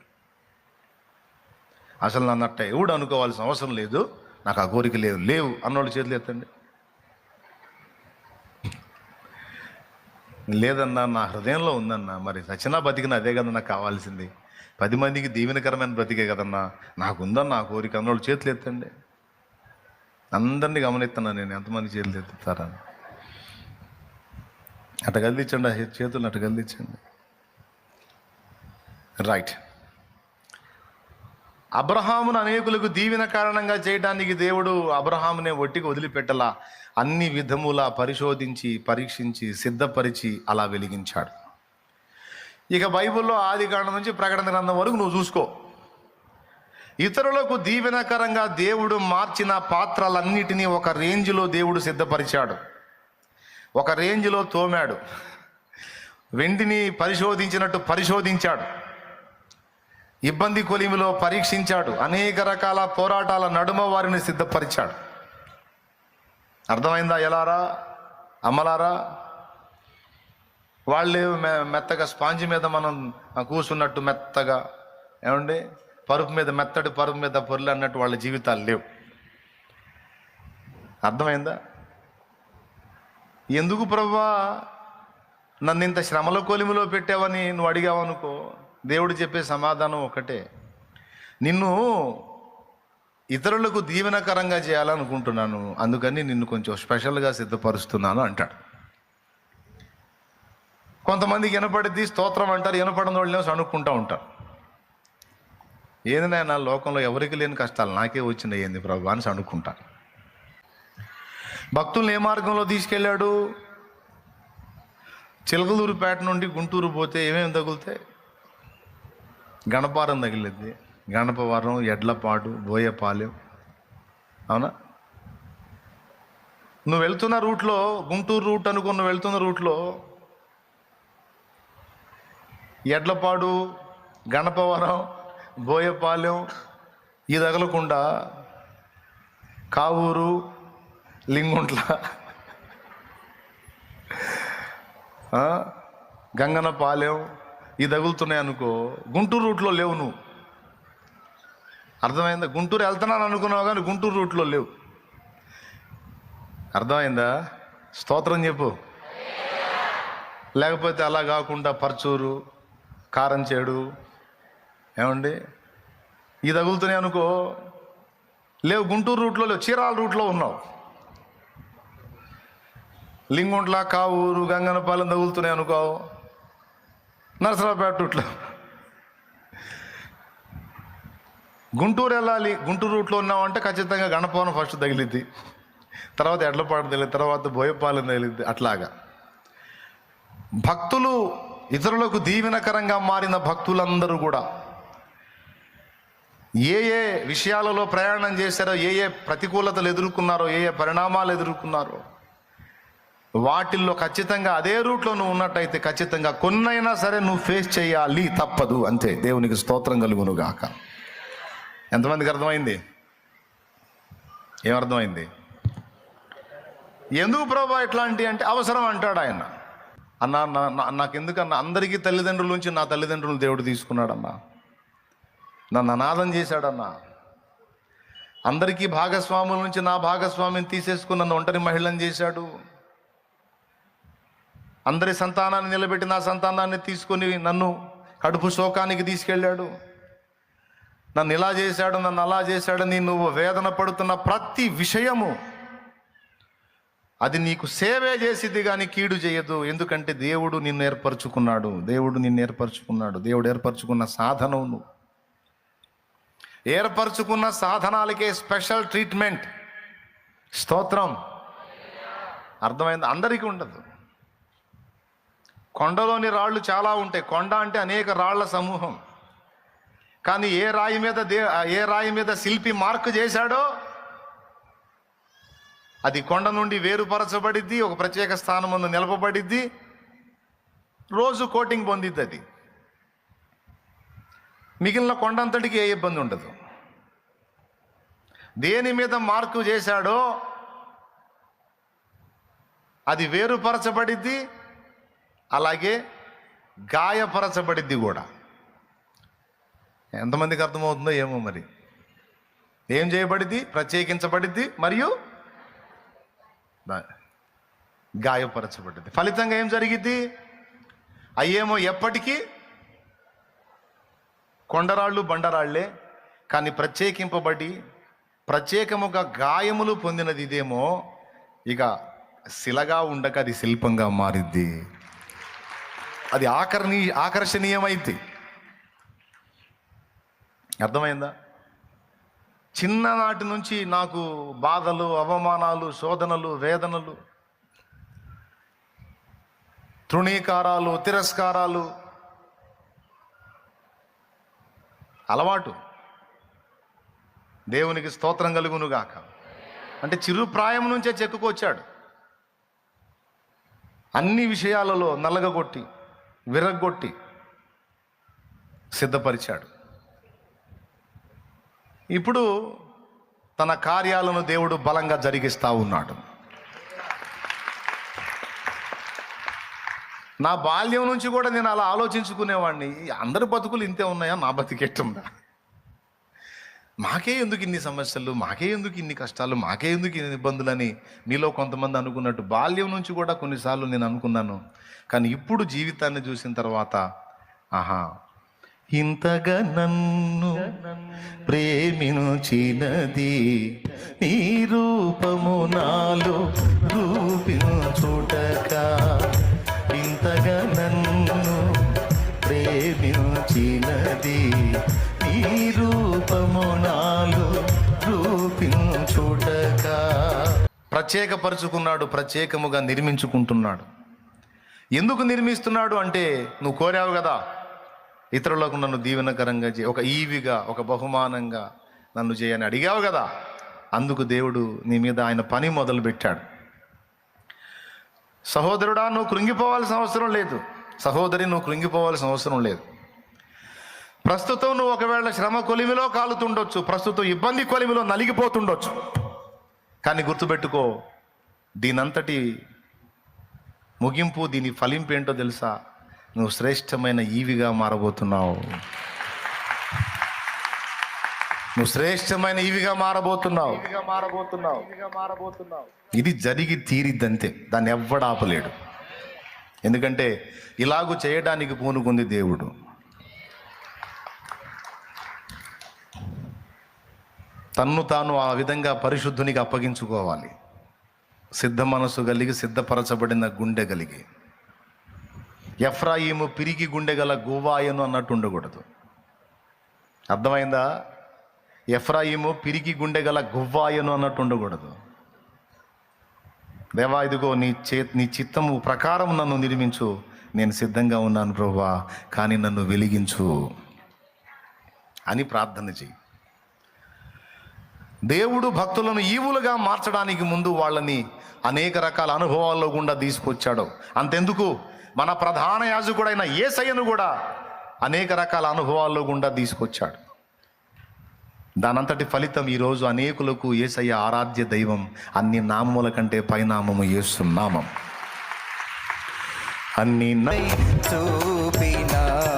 అసలు నన్నట్ట ఎవడు అనుకోవాల్సిన అవసరం లేదు, నాకు ఆ కోరిక లేవు అన్నోళ్ళు చేతులు ఎత్తండి. లేదన్నా, నా హృదయంలో ఉందన్నా, మరి సచినా బతికిన అదే కదన్నా నాకు కావాల్సింది, 10 మందికి దీవెనకరమైన బ్రతికే కదన్నా, నాకుందన్నా ఆ కోరిక అన్నోళ్ళు చేతులు ఎత్తండి. అందరినీ గమనిస్తున్నా నేను, ఎంతమంది చేతులు ఎత్తుతారా? అటు కదిలించండి, ఆ చేతులను అటు కదిలించండి. రైట్. అబ్రహామును అనేకులకు దీవెన కారణంగా చేయడానికి దేవుడు అబ్రహామునే ఒట్టికి వదిలిపెట్టలా, అన్ని విధములా పరిశోధించి పరీక్షించి సిద్ధపరిచి అలా వెలిగించాడు. ఇక బైబిల్లో ఆదికాండం నుంచి ప్రకటన గ్రంథం వరకు నువ్వు చూసుకో. ఇతరులకు దీవెనకరంగా దేవుడు మార్చిన పాత్రలన్నిటినీ ఒక రేంజ్లో దేవుడు సిద్ధపరిచాడు, ఒక రేంజ్లో తోమాడు, వెండిని పరిశోధించినట్టు పరిశోధించాడు, ఇబ్బంది కొలిమిలో పరీక్షించాడు, అనేక రకాల పోరాటాల నడుమ వారిని సిద్ధపరిచాడు. అర్థమైందా? ఎలారా అమ్మలారా? వాళ్ళే మెత్తగా స్పాంజ్ మీద మనం కూర్చున్నట్టు మెత్తగా, ఏమండి, పరుపు మీద మెత్తటి పరుపు మీద పొర్లు అన్నట్టు వాళ్ళ జీవితాలు లేవు. అర్థమైందా? ఎందుకు ప్రభువా నన్ను ఇంత శ్రమల కొలిమిలో పెట్టావని నువ్వు అడిగావనుకో, దేవుడు చెప్పే సమాధానం ఒకటే, నిన్ను ఇతరులకు దీవెనకరంగా చేయాలనుకుంటున్నాను, అందుకని నిన్ను కొంచెం స్పెషల్గా సిద్ధపరుస్తున్నాను అంటాడు. కొంతమందికి వినపడిద్ది, స్తోత్రం అంటారు, వినపడిన వాళ్ళేమో సణుక్కుంటూ ఉంటారు. ఏదైనా నా లోకంలో ఎవరికి లేని కష్టాలు నాకే వచ్చినాయి ఏంది ప్రభు అని సణుక్కుంటారు. భక్తుల్ని ఏ మార్గంలో తీసుకెళ్ళాడు? చిలకలూరుపేట నుండి గుంటూరు పోతే ఏమేమి తగులుతాయి? గణపారం తగిలిద్ది, గణపవరం, ఎడ్లపాడు, బోయపాలెం. అవునా? నువ్వు వెళ్తున్న రూట్లో, గుంటూరు రూట్ అనుకో, నువ్వు వెళ్తున్న రూట్లో ఎడ్లపాడు, గణపవరం, బోయపాలెం ఇది తగలకుండా కావూరు, లింగుంట్ల, గంగనపాలెం ఇది తగులుతున్నాయి అనుకో, గుంటూరు రూట్లో లేవు నువ్వు. అర్థమైందా? గుంటూరు వెళ్తున్నాను అనుకున్నావు కానీ గుంటూరు రూట్లో లేవు. అర్థమైందా? స్తోత్రం చెప్పు. లేకపోతే అలా కాకుండా పర్చూరు, కారంచేడు, ఏమండి ఇది తగులుతున్నాయి అనుకో, లేవు, గుంటూరు రూట్లో లేవు, చీరాల రూట్లో ఉన్నావు. లింగుంట్ల, కావూరు, గంగనపాలెం తగులుతున్నాయి అనుకో, నరసరావుపేట రూట్లో. గుంటూరు వెళ్ళాలి, గుంటూరు రూట్లో ఉన్నామంటే ఖచ్చితంగా గణపవరం ఫస్ట్ తగిలిద్ది, తర్వాత ఎడ్లపాడు తగిలిద్ది, తర్వాత బోయపాలెం తగిలిద్ది. అట్లాగా భక్తులు, ఇతరులకు దీవెనకరంగా మారిన భక్తులందరూ కూడా ఏ ఏ విషయాలలో ప్రయాణం చేశారో, ఏ ఏ ప్రతికూలతలు ఎదుర్కొన్నారో, ఏ ఏ పరిణామాలు ఎదుర్కొన్నారో, వాటిల్లో ఖచ్చితంగా అదే రూట్లో నువ్వు ఉన్నట్టయితే ఖచ్చితంగా కొన్నైనా సరే నువ్వు ఫేస్ చేయాలి, తప్పదు, అంతే. దేవునికి స్తోత్రం కలుగును గాక. ఎంతమందికి అర్థమైంది? ఏమర్థమైంది? ఎందుకు ప్రభా ఇట్లాంటి అంటే అవసరం అంటాడు ఆయన. అన్నా నాకెందుకన్నా, అందరికీ తల్లిదండ్రుల నుంచి నా తల్లిదండ్రులు దేవుడు తీసుకున్నాడన్నా, నన్ను అనాథం చేశాడన్నా, అందరికీ భాగస్వాముల నుంచి నా భాగస్వామిని తీసేసుకుని నన్ను ఒంటరి మహిళను చేశాడు, అందరి సంతానాన్ని నిలబెట్టి నా సంతానాన్ని తీసుకొని నన్ను కడుపు శోకానికి తీసుకెళ్ళాడు. నన్ను ఇలా చేశాడు, నన్ను అలా చేశాడని నువ్వు వేదన పడుతున్న ప్రతి విషయము అది నీకు సేవే చేసిద్ది కానీ కీడు చేయదు. ఎందుకంటే దేవుడు నిన్ను ఏర్పరచుకున్నాడు. దేవుడు ఏర్పరచుకున్న సాధనం నువ్వు. ఏర్పరచుకున్న సాధనాలకే స్పెషల్ ట్రీట్మెంట్. స్తోత్రం. అర్థమైంది? అందరికీ ఉండదు. కొండలోని రాళ్ళు చాలా ఉంటాయి. కొండ అంటే అనేక రాళ్ల సమూహం. కానీ ఏ రాయి మీద శిల్పి మార్కు చేశాడో అది కొండ నుండి వేరుపరచబడిద్ది, ఒక ప్రత్యేక స్థానం ముందు నిలపబడిద్ది, రోజు కోటింగ్ పొందిద్ది. అది మిగిలిన కొండంతటికి ఏ ఇబ్బంది ఉండదు. దేని మీద మార్కు చేశాడో అది వేరుపరచబడిద్ది, అలాగే గాయపరచబడిద్ది కూడా. ఎంతమందికి అర్థమవుతుందో ఏమో మరి. ఏం చేయబడిద్ది? ప్రత్యేకించబడిద్ది మరియు గాయపరచబడిద్ది. ఫలితంగా ఏం జరిగిద్ది? అయ్యేమో ఎప్పటికీ కొండరాళ్ళు బండరాళ్లే, కానీ ప్రత్యేకింపబడి ప్రత్యేకముగా గాయములు పొందినది ఇదేమో ఇక శిలగా ఉండక అది శిల్పంగా మారిద్ది. అది ఆకర్షణీయమైంది. అర్థమైందా? చిన్ననాటి నుంచి నాకు బాధలు, అవమానాలు, శోధనలు, వేదనలు, తృణీకారాలు, తిరస్కారాలు అలవాటు. దేవునికి స్తోత్రం కలుగునుగాక. అంటే చిరుప్రాయం నుంచే చెక్కుకొచ్చాడు. అన్ని విషయాలలో నలగగొట్టి విరగ్గొట్టి సిద్ధపరిచాడు. ఇప్పుడు తన కార్యాలను దేవుడు బలంగా జరిగిస్తూ ఉన్నాడు. నా బాల్యం నుంచి కూడా నేను అలా ఆలోచించుకునేవాడిని, అందరి బతుకులు ఇంతే ఉన్నాయా, నా బతికెట్టుందా, మాకే ఎందుకు ఇన్ని సమస్యలు, మాకే ఎందుకు ఇన్ని కష్టాలు, మాకే ఎందుకు ఇన్ని ఇబ్బందులని మీలో కొంతమంది అనుకున్నట్టు బాల్యం నుంచి కూడా కొన్నిసార్లు నేను అనుకున్నాను. కానీ ఇప్పుడు జీవితాన్ని చూసిన తర్వాత ఆహా, ఇంతగా నన్ను ప్రేమించినది నీ రూపము నాలో రూపించుటక. ఇంతగా నన్ను ప్రేమించినది నీ రూపము నాలో రూపించుటక. ప్రత్యేకపరుచుకున్నాడు, ప్రత్యేకముగా నిర్మించుకుంటున్నాడు. ఎందుకు నిర్మిస్తున్నాడు అంటే, నువ్వు కోరావు కదా ఇతరులకు నన్ను దీవెనకరంగా ఒక ఈవిగా, ఒక బహుమానంగా నన్ను చేయని అడిగావు కదా. అందుకు దేవుడు నీ మీద ఆయన పని మొదలుపెట్టాడు. సహోదరుడా, నువ్వు కృంగిపోవాల్సిన అవసరం లేదు. సహోదరి, నువ్వు కృంగిపోవాల్సిన అవసరం లేదు. ప్రస్తుతం నువ్వు ఒకవేళ శ్రమ కొలిమిలో కాలుతుండొచ్చు, ప్రస్తుతం ఇబ్బంది కొలిమిలో నలిగిపోతుండొచ్చు. కానీ గుర్తుపెట్టుకో, దీనంతటి ముగింపు, దీని ఫలింపు ఏంటో తెలుసా? నువ్వు శ్రేష్టమైన ఈవిగా మారబోతున్నావు. నువ్వు శ్రేష్టమైన ఈవిగా మారబోతున్నావు. ఇది జరిగి తీరిద్దంతే, దాన్ని ఎవ్వడు ఆపలేడు. ఎందుకంటే ఇలాగూ చేయడానికి పూనుకుంది దేవుడు. తన్ను తాను ఆ విధంగా పరిశుద్ధునికి అప్పగించుకోవాలి. సిద్ధ మనసు కలిగి, సిద్ధపరచబడిన గుండె కలిగి. ఎఫ్రాయిము పిరికి గుండె గల గువ్వాయను అన్నట్టు ఉండకూడదు. అర్థమైందా? ఎఫ్రాయిము పిరికి గుండె గల గువ్వాయను అన్నట్టు ఉండకూడదు. దేవా, ఇదిగో నీ చిత్తము ప్రకారం నన్ను నిర్మించు, నేను సిద్ధంగా ఉన్నాను ప్రభువా, కానీ నన్ను వెలిగించు అని ప్రార్థన చెయ్యి. దేవుడు భక్తులను ఈవులుగా మార్చడానికి ముందు వాళ్ళని అనేక రకాల అనుభవాల్లో గుండా తీసుకొచ్చాడు. అంతెందుకు, మన ప్రధాన యాజకుడైన యేసయ్యను కూడా అనేక రకాల అనుభవాల్లో గుండా తీసుకొచ్చాడు. దానంతటి ఫలితం ఈరోజు అనేకులకు యేసయ్య ఆరాధ్య దైవం. అన్ని నామముల కంటే పైనామము యేసు నామం. అన్ని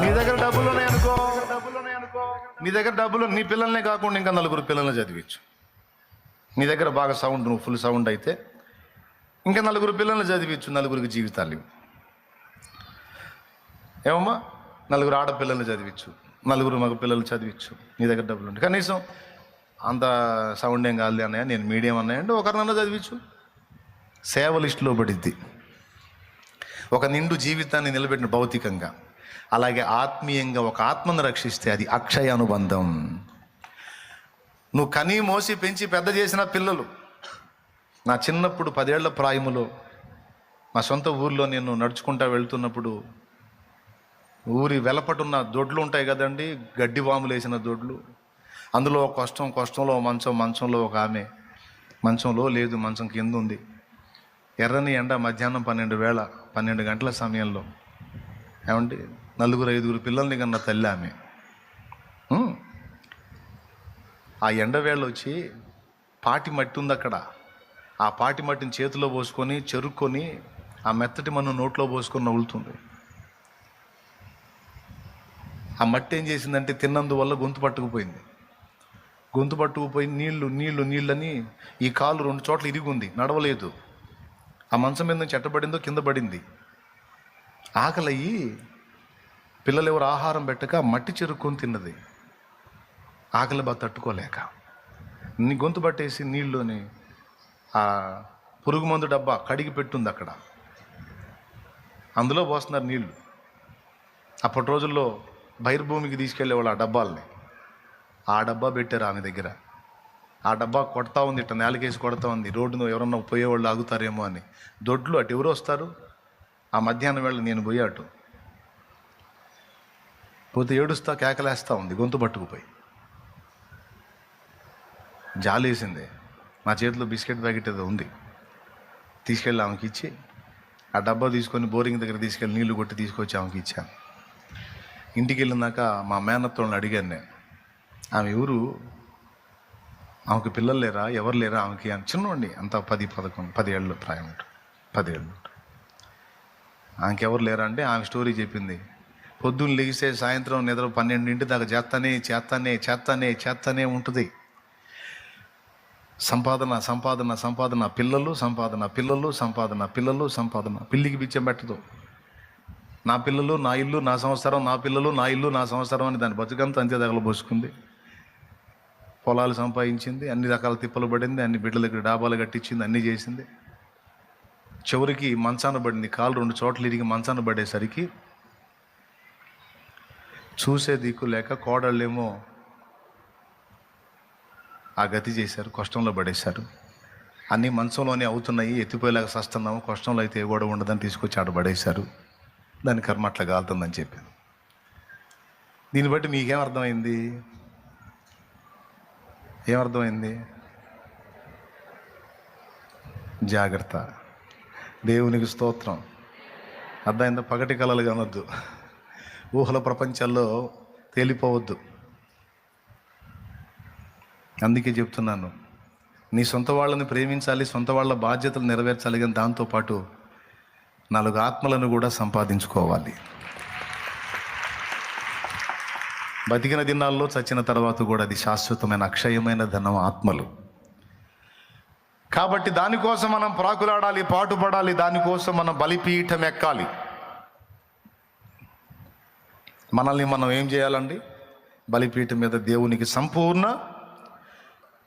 నీ దగ్గర డబ్బులు ఉన్నాయనుకో, నీ దగ్గర డబ్బులు, నీ పిల్లల్నే కాకుండా ఇంకా 4 పిల్లల్ని చదివించు. నీ దగ్గర బాగా సౌండ్, నువ్వు ఫుల్ సౌండ్ అయితే ఇంకా 4 పిల్లల్ని చదివించు, 4 జీవితాలు. ఏమమ్మా, 4 ఆడపిల్లల్ని చదివించు, నలుగురు మగ పిల్లలు చదివించు, నీ దగ్గర డబ్బులు ఉంటే కనీసం అంత సౌండ్ ఏం కాదు అన్నయ్య, నేను మీడియం అన్నయ్య అంటే ఒకరినన్నా చదివించు. సేవ లిస్టులో పడిద్ది. ఒక నిండు జీవితాన్ని నిలబెట్టిన భౌతికంగా, అలాగే ఆత్మీయంగా ఒక ఆత్మను రక్షిస్తే అది అక్షయ అనుబంధం. నువ్వు కనీ మోసి పెంచి పెద్ద చేసిన పిల్లలు. నా చిన్నప్పుడు 10 ఏళ్ల ప్రాయములో మా సొంత ఊర్లో నేను నడుచుకుంటా వెళ్తున్నప్పుడు, ఊరి వెలపటున్న దొడ్లు ఉంటాయి కదండి, గడ్డి వాములు వేసిన దొడ్లు, అందులో కష్టంలో మంచంలో ఒక ఆమె, మంచంలో లేదు, మంచం కింద ఉంది. ఎర్రని ఎండ, మధ్యాహ్నం 12 గంటల సమయంలో, ఏమండి 4-5 పిల్లల్ని కన్నా తల్లి ఆమె. ఆ ఎండవేళ వచ్చి పాటి మట్టి ఉంది అక్కడ, ఆ పాటి మట్టిని చేతిలో పోసుకొని చెరుక్కొని ఆ మెత్తటి మన్ను నోట్లో పోసుకొని నవ్వులుతుంది. ఆ మట్టి ఏం చేసిందంటే తిన్నందువల్ల గొంతు పట్టుకుపోయి నీళ్ళని ఈ కాలు 2 చోట్ల ఇరిగుంది, నడవలేదు. ఆ మంచం మీద నుంచి ఎట్టబడిందో కింద పడింది. ఆకలయ్యి పిల్లలు ఎవరు ఆహారం పెట్టక మట్టి చెరుక్కొని తిన్నది. ఆకలి బాగా తట్టుకోలేక గొంతు పట్టేసి నీళ్ళని ఆ పురుగు మందు డబ్బా కడిగి పెట్టుంది అక్కడ, అందులో పోస్తున్నారు నీళ్ళు. అప్పటి రోజుల్లో బహిర్భూమికి తీసుకెళ్ళేవాళ్ళు ఆ డబ్బాలని. ఆ డబ్బా పెట్టారు ఆమె దగ్గర. ఆ డబ్బా కొడతా ఉంది, ఇట్లా నేలకేసి కొడతా ఉంది. రోడ్డును ఎవరన్నా పోయేవాళ్ళు ఆగుతారేమో అని. దొడ్లు అటు ఎవరు వస్తారు? ఆ మధ్యాహ్నం వేళ నేను పోయి అటు పోతే ఏడుస్తా కేకలేస్తూ ఉంది, గొంతు పట్టుకుపోయి. జాలేసింది. నా చేతిలో బిస్కెట్ ప్యాకెట్ ఏదో ఉంది, తీసుకెళ్ళి ఆమెకి ఇచ్చి ఆ డబ్బా తీసుకొని బోరింగ్ దగ్గర తీసుకెళ్ళి నీళ్లు కొట్టి తీసుకొచ్చి ఆమెకి ఇచ్చాను. ఇంటికి వెళ్ళినాక మా మేనత్తోళ్ళని అడిగాను నేను, ఆమె ఎవరు, ఆమెకు పిల్లలు లేరా, ఎవరు లేరా ఆమెకి అని. చిన్నోండి, అంత 10 ఏళ్ళు ప్రాయం ఉంటుంది, 10 ఏళ్ళు. ఆమెకి ఎవరు లేరా అంటే ఆమె స్టోరీ చెప్పింది. పొద్దున్న లెగిస్తే సాయంత్రం నిద్ర 12 దాకా చేస్తానే ఉంటుంది. సంపాదన, పిల్లలు. పిల్లికి బిచ్చం పెట్టదు. నా పిల్లలు నా ఇల్లు నా సంవత్సరం, నా పిల్లలు నా ఇల్లు నా సంవత్సరం అని దాని బతుకంతా అంతే తగలబోసుకుంది. పొలాలు సంపాదించింది, అన్ని రకాల తిప్పలు పడింది, అన్ని బిడ్డల దగ్గర డాబాలు కట్టించింది, అన్నీ చేసింది. చివరికి మంచాన పడింది. కాలు 2 చోట్ల ఇరిగి మంచాన పడేసరికి చూసే దిక్కు లేక కోడళ్ళేమో ఆ గతి చేశారు, కష్టంలో పడేశారు. అన్నీ మంచంలోనే అవుతున్నాయి, ఎత్తిపోయేలాగా సస్తున్నాము, కష్టంలో అయితే ఏ గొడవ ఉండదని తీసుకొచ్చి ఆడ పడేశారు. దాని కర్మ అట్లా కాలుతుందని చెప్పాను. దీన్ని బట్టి మీకేం అర్థమైంది? ఏమర్థమైంది? జాగ్రత్త. దేవునికి స్తోత్రం. అర్థమైందా? పగటి కలలు కనొద్దు, ఊహల ప్రపంచాల్లో తేలిపోవద్దు. అందుకే చెప్తున్నాను, నీ సొంత వాళ్ళని ప్రేమించాలి, సొంత వాళ్ళ బాధ్యతలు నెరవేర్చాలి, కానీ దాంతోపాటు 4 ఆత్మలను కూడా సంపాదించుకోవాలి. బతికిన దినాల్లో చచ్చిన తర్వాత కూడా అది శాశ్వతమైన అక్షయమైన ధనం, ఆత్మలు. కాబట్టి దానికోసం మనం ప్రాకులాడాలి, పాటుపడాలి, దానికోసం మనం బలిపీఠం ఎక్కాలి. మనల్ని మనం ఏం చేయాలండి? బలిపీఠం మీద దేవునికి సంపూర్ణ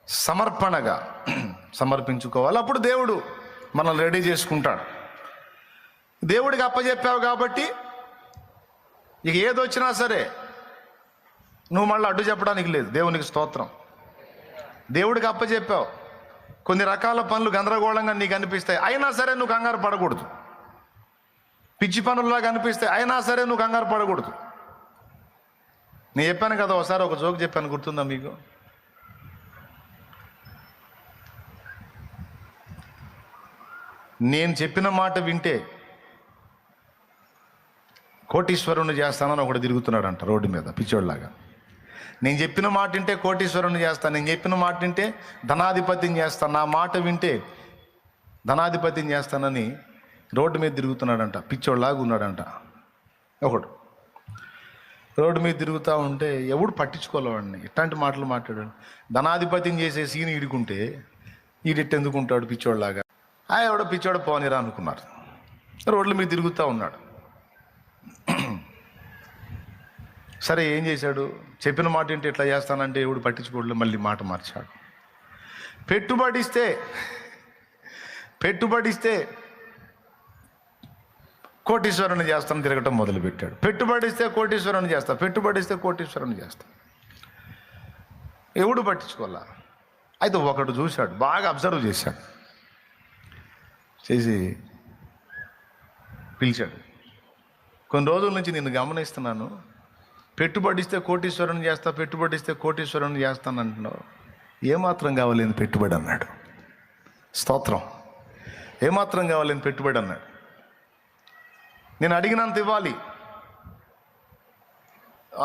సమర్పణగా సమర్పించుకోవాలి. అప్పుడు దేవుడు మనల్ని రెడీ చేసుకుంటాడు. దేవుడికి అప్పచెప్పావు కాబట్టి ఇక ఏదొచ్చినా సరే నువ్వు మళ్ళీ అడ్డు చెప్పడానికి లేదు. దేవునికి స్తోత్రం. దేవుడికి అప్పచెప్పావు, కొన్ని రకాల పనులు గందరగోళంగా నీకు అనిపిస్తాయి, అయినా సరే నువ్వు కంగారు పడకూడదు. పిచ్చి పనుల్లాగా అనిపిస్తాయి, అయినా సరే నువ్వు కంగారు పడకూడదు. నేను చెప్పాను కదా, ఒకసారి ఒక జోక్ చెప్పాను, గుర్తుందా మీకు? నేను చెప్పిన మాట వింటే కోటీశ్వరుని చేస్తానని ఒకడు తిరుగుతున్నాడంట రోడ్డు మీద పిచ్చోడ్లాగా. నేను చెప్పిన మాట వింటే కోటీశ్వరుని చేస్తాను, నేను చెప్పిన మాట వింటే ధనాధిపతిని చేస్తాను, నా మాట వింటే ధనాధిపతిని చేస్తానని రోడ్డు మీద తిరుగుతున్నాడంట, పిచ్చోడ్లాగా ఉన్నాడంట. ఒకడు రోడ్డు మీద తిరుగుతూ ఉంటే ఎవడు పట్టించుకోలేవాడిని, ఇట్లాంటి మాటలు మాట్లాడాడు. ధనాధిపతిని చేసే సీని ఈడుకుంటే ఈడెట్టెందుకుంటాడు పిచ్చోడ్లాగా, ఎవడో పిచ్చోడు పోనీరా అనుకున్నారు. రోడ్ల మీద తిరుగుతూ ఉన్నాడు. సరే ఏం చేశాడు? చెప్పిన మాట ఏంటి ఇట్లా చేస్తానంటే ఎవడు పట్టించుకోవట్లేదు, మళ్ళీ మాట మార్చాడు. పెట్టుబడిస్తే కోటీశ్వరుని చేస్తాను తిరగటం మొదలుపెట్టాడు. పెట్టుబడిస్తే కోటీశ్వరుని చేస్తా. ఎవడు పట్టించుకోవాలా? అయితే ఒకడు చూశాడు, బాగా అబ్జర్వ్ చేశాడు, చేసి పిలిచాడు. కొన్ని రోజుల నుంచి నిన్ను గమనిస్తున్నాను, పెట్టుబడిస్తే కోటీశ్వరుని చేస్తాను అంటున్నావు. ఏమాత్రం కావాలేని పెట్టుబడి అన్నాడు. స్తోత్రం. ఏమాత్రం కావాలేని పెట్టుబడి అన్నాడు. నేను అడిగినంత ఇవ్వాలి.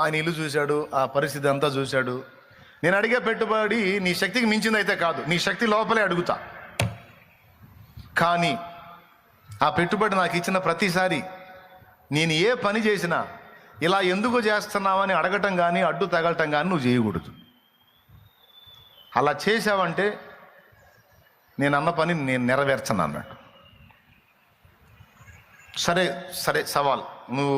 ఆయన ఇల్లు చూశాడు, ఆ పరిస్థితి అంతా చూశాడు. నేను అడిగే పెట్టుబడి నీ శక్తికి మించింది అయితే కాదు, నీ శక్తి లోపలే అడుగుతా. కానీ ఆ పెట్టుబడి నాకు ఇచ్చిన ప్రతిసారి నేను ఏ పని చేసినా ఇలా ఎందుకు చేస్తున్నావని అడగటం కానీ అడ్డు తగలటం కానీ నువ్వు చేయకూడదు. అలా చేసావంటే నేను అన్న పని నేను నెరవేర్చను అన్నాడు. సరే సవాల్, నువ్వు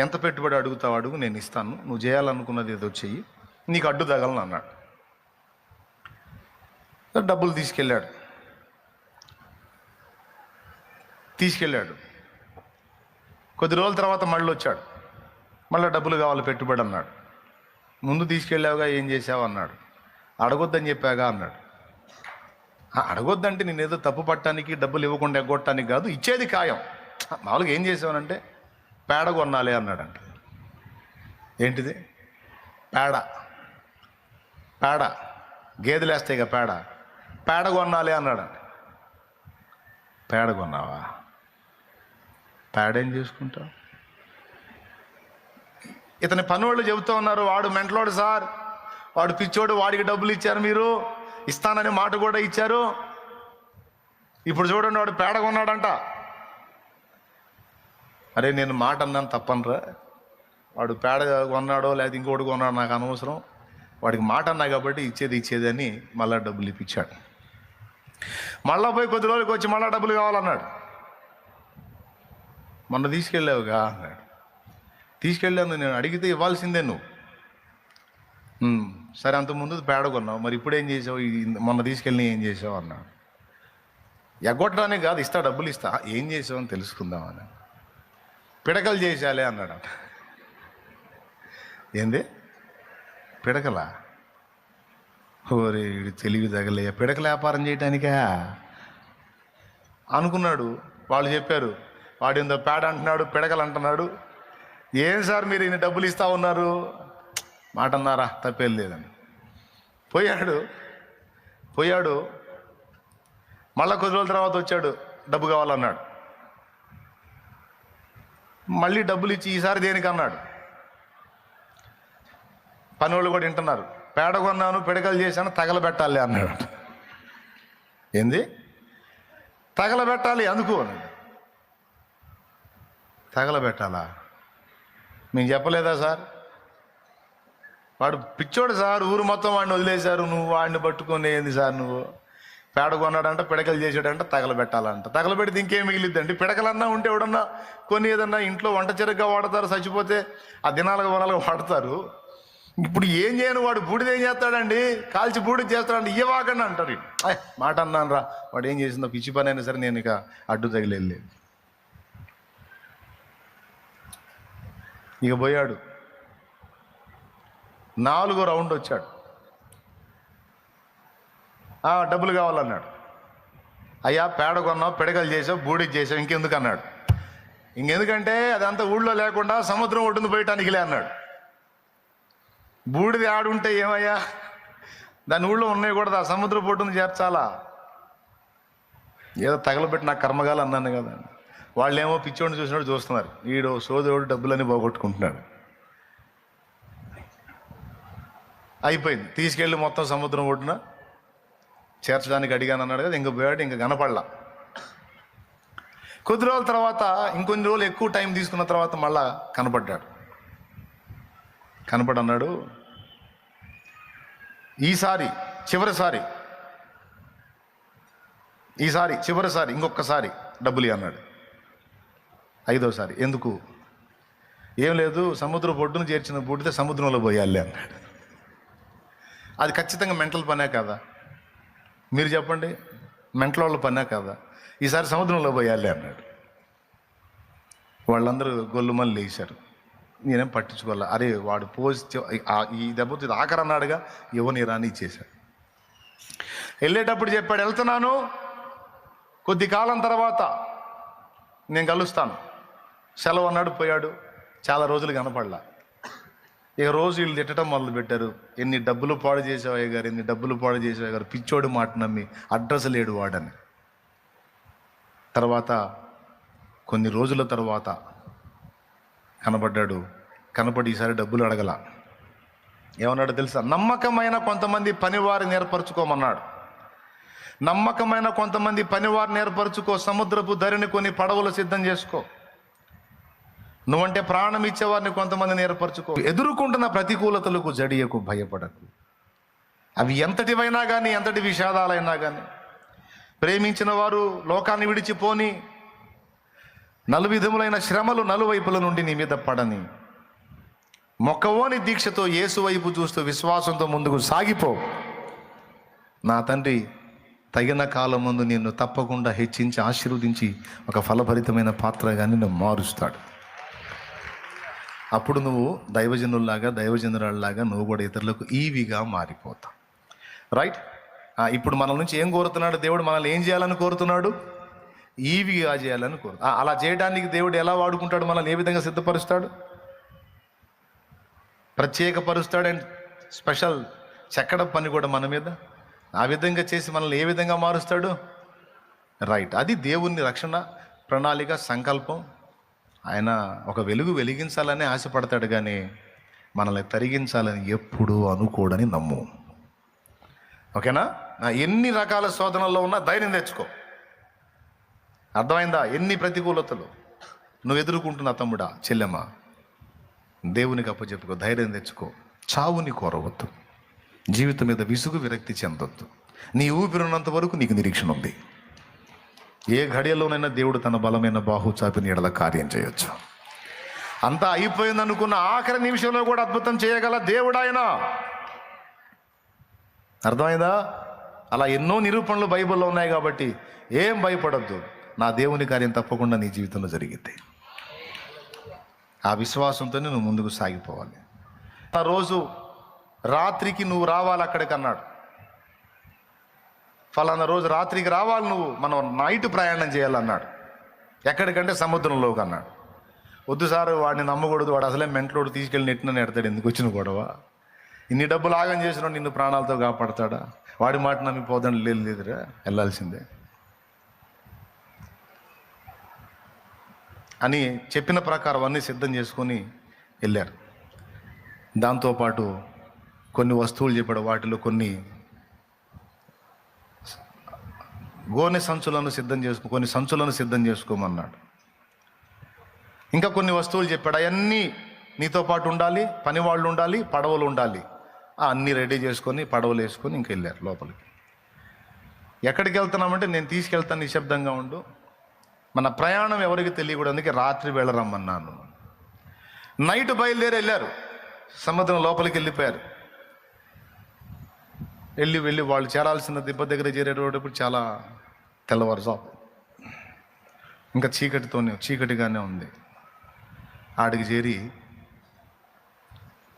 ఎంత పెట్టుబడి అడుగుతావు అడుగు, నేను ఇస్తాను. నువ్వు చేయాలనుకున్నది ఏదో చెయ్యి, నీకు అడ్డు తగలను అన్నాడు. డబ్బులు తీసుకెళ్ళాడు. కొద్ది రోజుల తర్వాత మళ్ళీ వచ్చాడు. మళ్ళీ డబ్బులు కావాలి పెట్టుబడి అన్నాడు. ముందు తీసుకెళ్ళావుగా, ఏం చేసావు అన్నాడు. అడగొద్దని చెప్పాగా అన్నాడు. అడగొద్దంటే నేను ఏదో తప్పు పట్టడానికి డబ్బులు ఇవ్వకుండా ఎగ్గొట్టడానికి కాదు, ఇచ్చేది ఖాయం. మామూలుగా ఏం చేసావనంటే పేడ కొనాలి అన్నాడంట. ఏంటిది? పేడ గేదెలు వేస్తాయి కదా, పేడ కొనాలి అన్నాడంట. పేడ కొన్నావా? పేడ ఏం చేసుకుంటావు? ఇతని పనోళ్ళు చెబుతూ ఉన్నారు, వాడు మెంటలోడు సార్, వాడు పిచ్చోడు, వాడికి డబ్బులు ఇచ్చారు, మీరు ఇస్తానని మాట కూడా ఇచ్చారు. ఇప్పుడు చూడండి, వాడు పేడ కొన్నాడంట. అరే నేను మాట అన్నాను తప్పనరా, వాడు పేడ కొన్నాడో లేదా ఇంకోటి కొన్నాడో నాకు అనవసరం, వాడికి మాట అన్నా కాబట్టి ఇచ్చేది అని మళ్ళీ డబ్బులు ఇప్పించాడు. మళ్ళీ పోయి కొద్ది రోజులకి వచ్చి మళ్ళీ డబ్బులు కావాలన్నాడు. మొన్న తీసుకెళ్ళావుగా అన్నాడు. తీసుకెళ్ళాను, నేను అడిగితే ఇవ్వాల్సిందే నువ్వు. సరే, అంతకుముందు పేడ కొన్నావు, మరి ఇప్పుడు ఏం చేసావు? మొన్న తీసుకెళ్ళి ఏం చేసావు అన్నాడు. ఎగ్గొట్టడానికి కాదు, డబ్బులు ఇస్తా. ఏం చేసావు అని తెలుసుకుందామని. పిడకలు చేసాలే అన్నాడు. ఏంది పిడకలా? ఓరే తెలివి తగలే, పిడకల వ్యాపారం చేయటానికా అనుకున్నాడు. వాళ్ళు చెప్పారు, వాడు ఏందో పేడ అంటున్నాడు, పిడకలు అంటున్నాడు. ఏం సార్ మీరు ఇన్ని డబ్బులు ఇస్తా ఉన్నారు? మాట అన్నారా, తప్పేం లేదని. పోయాడు. మళ్ళా కొద్ది రోజుల తర్వాత వచ్చాడు, డబ్బు కావాలన్నాడు. మళ్ళీ డబ్బులు ఇచ్చి ఈసారి దేనికి అన్నాడు. పని కూడా వింటున్నారు. పేడ కొన్నాను, పిడకలు చేశాను, తగలబెట్టాలి అన్నాడు. ఏంది? తగలబెట్టాలి అందుకు అన్నాడు. తగలబెట్టాలా? మేము చెప్పలేదా సార్? వాడు పిచ్చోడు సార్, ఊరు మొత్తం వాడిని వదిలేశారు, నువ్వు వాడిని పట్టుకొని ఏంది సార్ నువ్వు? పేడ కొన్నాడంట, పిడకలు చేసాడంట, తగలబెట్టాలంట. తగలబెడితే ఇంకేం మిగిలిద్దండి? పిడకలన్నా ఉంటే ఎవడన్నా కొన్ని ఏదన్నా ఇంట్లో వంట చెరుగ్గా వాడతారు, చచ్చిపోతే ఆ దినాలుగా వాడతారు. ఇప్పుడు ఏం చేయను, వాడు బూడిద ఏం చేస్తాడండి? కాల్చి బూడిద చేస్తాడండి, ఇవ్వకండి అంటారు. మాట అన్నాను రా, వాడు ఏం చేసిందో పిచ్చి పని అయినా సరే నేను ఇక అడ్డు తగిలేదు. ఇక పోయాడు, 4వ రౌండ్ వచ్చాడు. డబ్బులు కావాలన్నాడు. అయ్యా పేడ కొన్నావు, పిడకలు చేసావు, బూడిద చేసావు, ఇంకెందుకు అన్నాడు. ఇంకెందుకంటే అదంతా ఊళ్ళో లేకుండా సముద్రం ఒడ్డును పోయటానికిలే అన్నాడు. బూడిది ఆడుంటే ఏమయ్యా, దాని ఊళ్ళో ఉన్నాయి కూడా ఆ సముద్ర ఒడ్డును చేర్చాలా? ఏదో తగలబెట్టి నాకు కర్మగాలు అన్నాను కదా. వాళ్ళేమో పిచ్చోడిని చూసినట్టు చూస్తున్నారు, వీడు సోదరుడు డబ్బులని పోగొట్టుకుంటున్నాడు. అయిపోయింది, తీసుకెళ్ళి మొత్తం సముద్రం ఒడ్డున చేర్చడానికి అడిగాను అన్నాడు కదా. ఇంక పోయాడు, ఇంకా కనపడలా. కొద్ది రోజుల తర్వాత, ఇంకొన్ని రోజులు ఎక్కువ టైం తీసుకున్న తర్వాత మళ్ళా కనపడ్డాడు. కనపడన్నాడు, ఈసారి చివరిసారి ఇంకొకసారి డబ్బులు అన్నాడు. 5వసారి ఎందుకు? ఏం లేదు, సముద్ర ఒడ్డును చేర్చిన బూడిద సముద్రంలో పోయాలి అన్నాడు. అది ఖచ్చితంగా మెంటల్ పనే కదా? మీరు చెప్పండి, మెంటల్ వాళ్ళ పనే కదా? ఈసారి సముద్రంలో పోయాలి అన్నాడు. వాళ్ళందరూ గొల్లుమని లేచారు. నేనేం పట్టించుకోలే. అరే వాడు పోసి ఈ దెబ్బతో ఇది ఆఖరి అన్నాడుగా, ఎవరిని రాని ఇచ్చేశాడు. వెళ్ళేటప్పుడు చెప్పాడు, వెళ్తున్నాను, కొద్ది కాలం తర్వాత నేను కలుస్తాను, సెలవు అన్నాడు. పోయాడు. చాలా రోజులు కనపడలా. ఇక రోజు వీళ్ళు తిట్టడం మొదలు పెట్టారు. ఎన్ని డబ్బులు పాడు చేసావయ్య గారు, ఎన్ని డబ్బులు పాడు చేసావయ్య గారు, పిచ్చోడు మాట నమ్మి అడ్రస్ లేడు వాడని. తర్వాత కొన్ని రోజుల తర్వాత కనపడ్డాడు. కనపడి ఈసారి డబ్బులు అడగల. ఏమన్నాడు తెలుసా? నమ్మకమైన కొంతమంది పనివారిని ఏర్పరచుకోమన్నాడు. నమ్మకమైన కొంతమంది పనివారిని ఏర్పరచుకో, సముద్రపు ధరిని కొన్ని పడవలు సిద్ధం చేసుకో, నువ్వంటే ప్రాణం ఇచ్చేవారిని కొంతమందిని ఏర్పరచుకో. ఎదుర్కొంటున్న ప్రతికూలతలకు జడియకు, భయపడకు. అవి ఎంతటివైనా కానీ, ఎంతటి విషాదాలైనా కానీ, ప్రేమించిన వారు లోకాన్ని విడిచిపోని, నలువిధములైన శ్రమలు నలువైపుల నుండి నీ మీద పడని, మొక్కవోని దీక్షతో యేసు వైపు చూస్తూ విశ్వాసంతో ముందుకు సాగిపో. నా తండ్రి తగిన కాలం ముందు నిన్ను తప్పకుండా హెచ్చించి ఆశీర్వదించి ఒక ఫలభరితమైన పాత్రగా నిన్ను మారుస్తాడు. అప్పుడు నువ్వు దైవజనుల్లాగా, దైవజనురాల్లాగా నువ్వు కూడా ఇతరులకు ఈవిగా మారిపోతావు. రైట్? ఇప్పుడు మన నుంచి ఏం కోరుతున్నాడు దేవుడు? మనల్ని ఏం చేయాలని కోరుతున్నాడు? ఈవిగా చేయాలని అలా చేయడానికి దేవుడు ఎలా వాడుకుంటాడు? మనల్ని ఏ విధంగా సిద్ధపరుస్తాడు? ప్రత్యేకపరుస్తాడు. అండ్ స్పెషల్ చెక్కడం పని కూడా మన మీద ఆ విధంగా చేసి మనల్ని ఏ విధంగా మారుస్తాడు? రైట్. అది దేవుని రక్షణ ప్రణాళిక, సంకల్పం. ఆయన ఒక వెలుగు వెలిగించాలని ఆశపడతాడు, కానీ మనల్ని తరిగించాలని ఎప్పుడూ అనుకోడని నమ్ము. ఓకేనా? ఎన్ని రకాల శోధనల్లో ఉన్నా ధైర్యం తెచ్చుకో. అర్థమైందా? ఎన్ని ప్రతికూలతలు నువ్వు ఎదుర్కొంటున్నా తమ్ముడా, చెల్లెమ్మా, దేవునికి అప్పచెప్పుకో, ధైర్యం తెచ్చుకో. చావుని కోరవద్దు. జీవితం మీద విసుగు విరక్తి చెందొద్దు. నీ ఊపిరినంత వరకు నీకు నిరీక్షణ ఉంది. ఏ ఘడియలోనైనా దేవుడు తన బలమైన బాహు చాపి నీడల కార్యం చేయొచ్చు. అంతా అయిపోయింది అనుకున్న ఆఖరి నిమిషంలో కూడా అద్భుతం చేయగల దేవుడు ఆయన. అర్థమైందా? అలా ఎన్నో నిరూపణలు బైబిల్లో ఉన్నాయి కాబట్టి ఏం భయపడద్దు. నా దేవుని కార్యం తప్పకుండా నీ జీవితంలో జరిగింది. ఆ విశ్వాసంతోనే నువ్వు ముందుకు సాగిపోవాలి. ఆ రోజు రాత్రికి నువ్వు రావాలి అక్కడికి అన్నాడు. ఫలానా రోజు రాత్రికి రావాలి నువ్వు, మనం నైట్ ప్రయాణం చేయాలన్నాడు. ఎక్కడికంటే సముద్రంలోకి అన్నాడు. వద్దు సార్, వాడిని నమ్మకూడదు, వాడు అసలే మెంటలోడు తీసుకెళ్ళి నెట్టిన నెడతాడు, ఎందుకు వచ్చిన గొడవ, ఇన్ని డబ్బులు ఆగం చేసినా నిన్ను ప్రాణాలతో కాపాడతాడా, వాడి మాట నమ్మి పోదని లేదురా, వెళ్ళాల్సిందే అని చెప్పిన ప్రకారం అన్నీ సిద్ధం చేసుకొని వెళ్ళారు. దాంతోపాటు కొన్ని వస్తువులు చెప్పాడు. వాటిలో కొన్ని గోనె సంచులను సిద్ధం చేసుకో, కొన్ని సంచులను సిద్ధం చేసుకోమన్నాడు. ఇంకా కొన్ని వస్తువులు చెప్పాడు. అవన్నీ నీతో పాటు ఉండాలి, పని వాళ్ళు ఉండాలి, పడవలు ఉండాలి. అన్నీ రెడీ చేసుకొని పడవలు వేసుకొని ఇంక వెళ్ళారు లోపలికి. ఎక్కడికి వెళ్తున్నామంటే, నేను తీసుకెళ్తాను, నిశ్శబ్దంగా ఉండు, మన ప్రయాణం ఎవరికి తెలియకూడదు, అందుకే రాత్రి వేళ రమ్మన్నాను. నైట్ బయలుదేరి వెళ్ళారు, సముద్రం లోపలికి వెళ్ళిపోయారు. వెళ్ళి వాళ్ళు చేరాల్సిన దిబ్బ దగ్గర చేరేటప్పుడు చాలా తెల్లవారుజాము, ఇంకా చీకటిగానే ఉంది. ఆడికి చేరి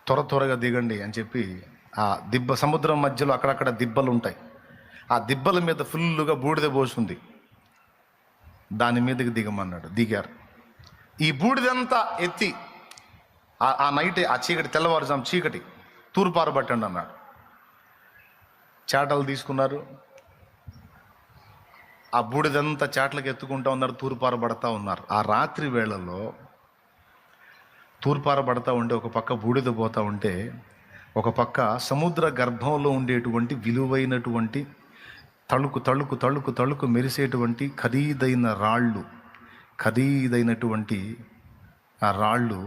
త్వరగా దిగండి అని చెప్పి ఆ సముద్రం మధ్యలో అక్కడక్కడ దిబ్బలు ఉంటాయి. ఆ దిబ్బల మీద ఫుల్లుగా బూడిద పోసింది. దాని మీదకి దిగమన్నాడు. దిగారు. ఈ బూడిదంతా ఎత్తి ఆ నైట్, ఆ చీకటి, తెల్లవారుజాము చీకటి, తూర్పారబట్టండి అన్నాడు. చాటలు తీసుకున్నారు. ఆ బూడిదంతా చాట్లకు ఎత్తుకుంటా ఉన్నారు, తూర్పారబడతా ఉన్నారు. ఆ రాత్రి వేళల్లో తూర్పారబడతా ఉంటే ఒక పక్క బూడిద పోతా ఉంటే, ఒక పక్క సముద్ర గర్భంలో ఉండేటువంటి విలువైనటువంటి తళుకు మెరిసేటువంటి ఖరీదైనటువంటి ఆ రాళ్ళు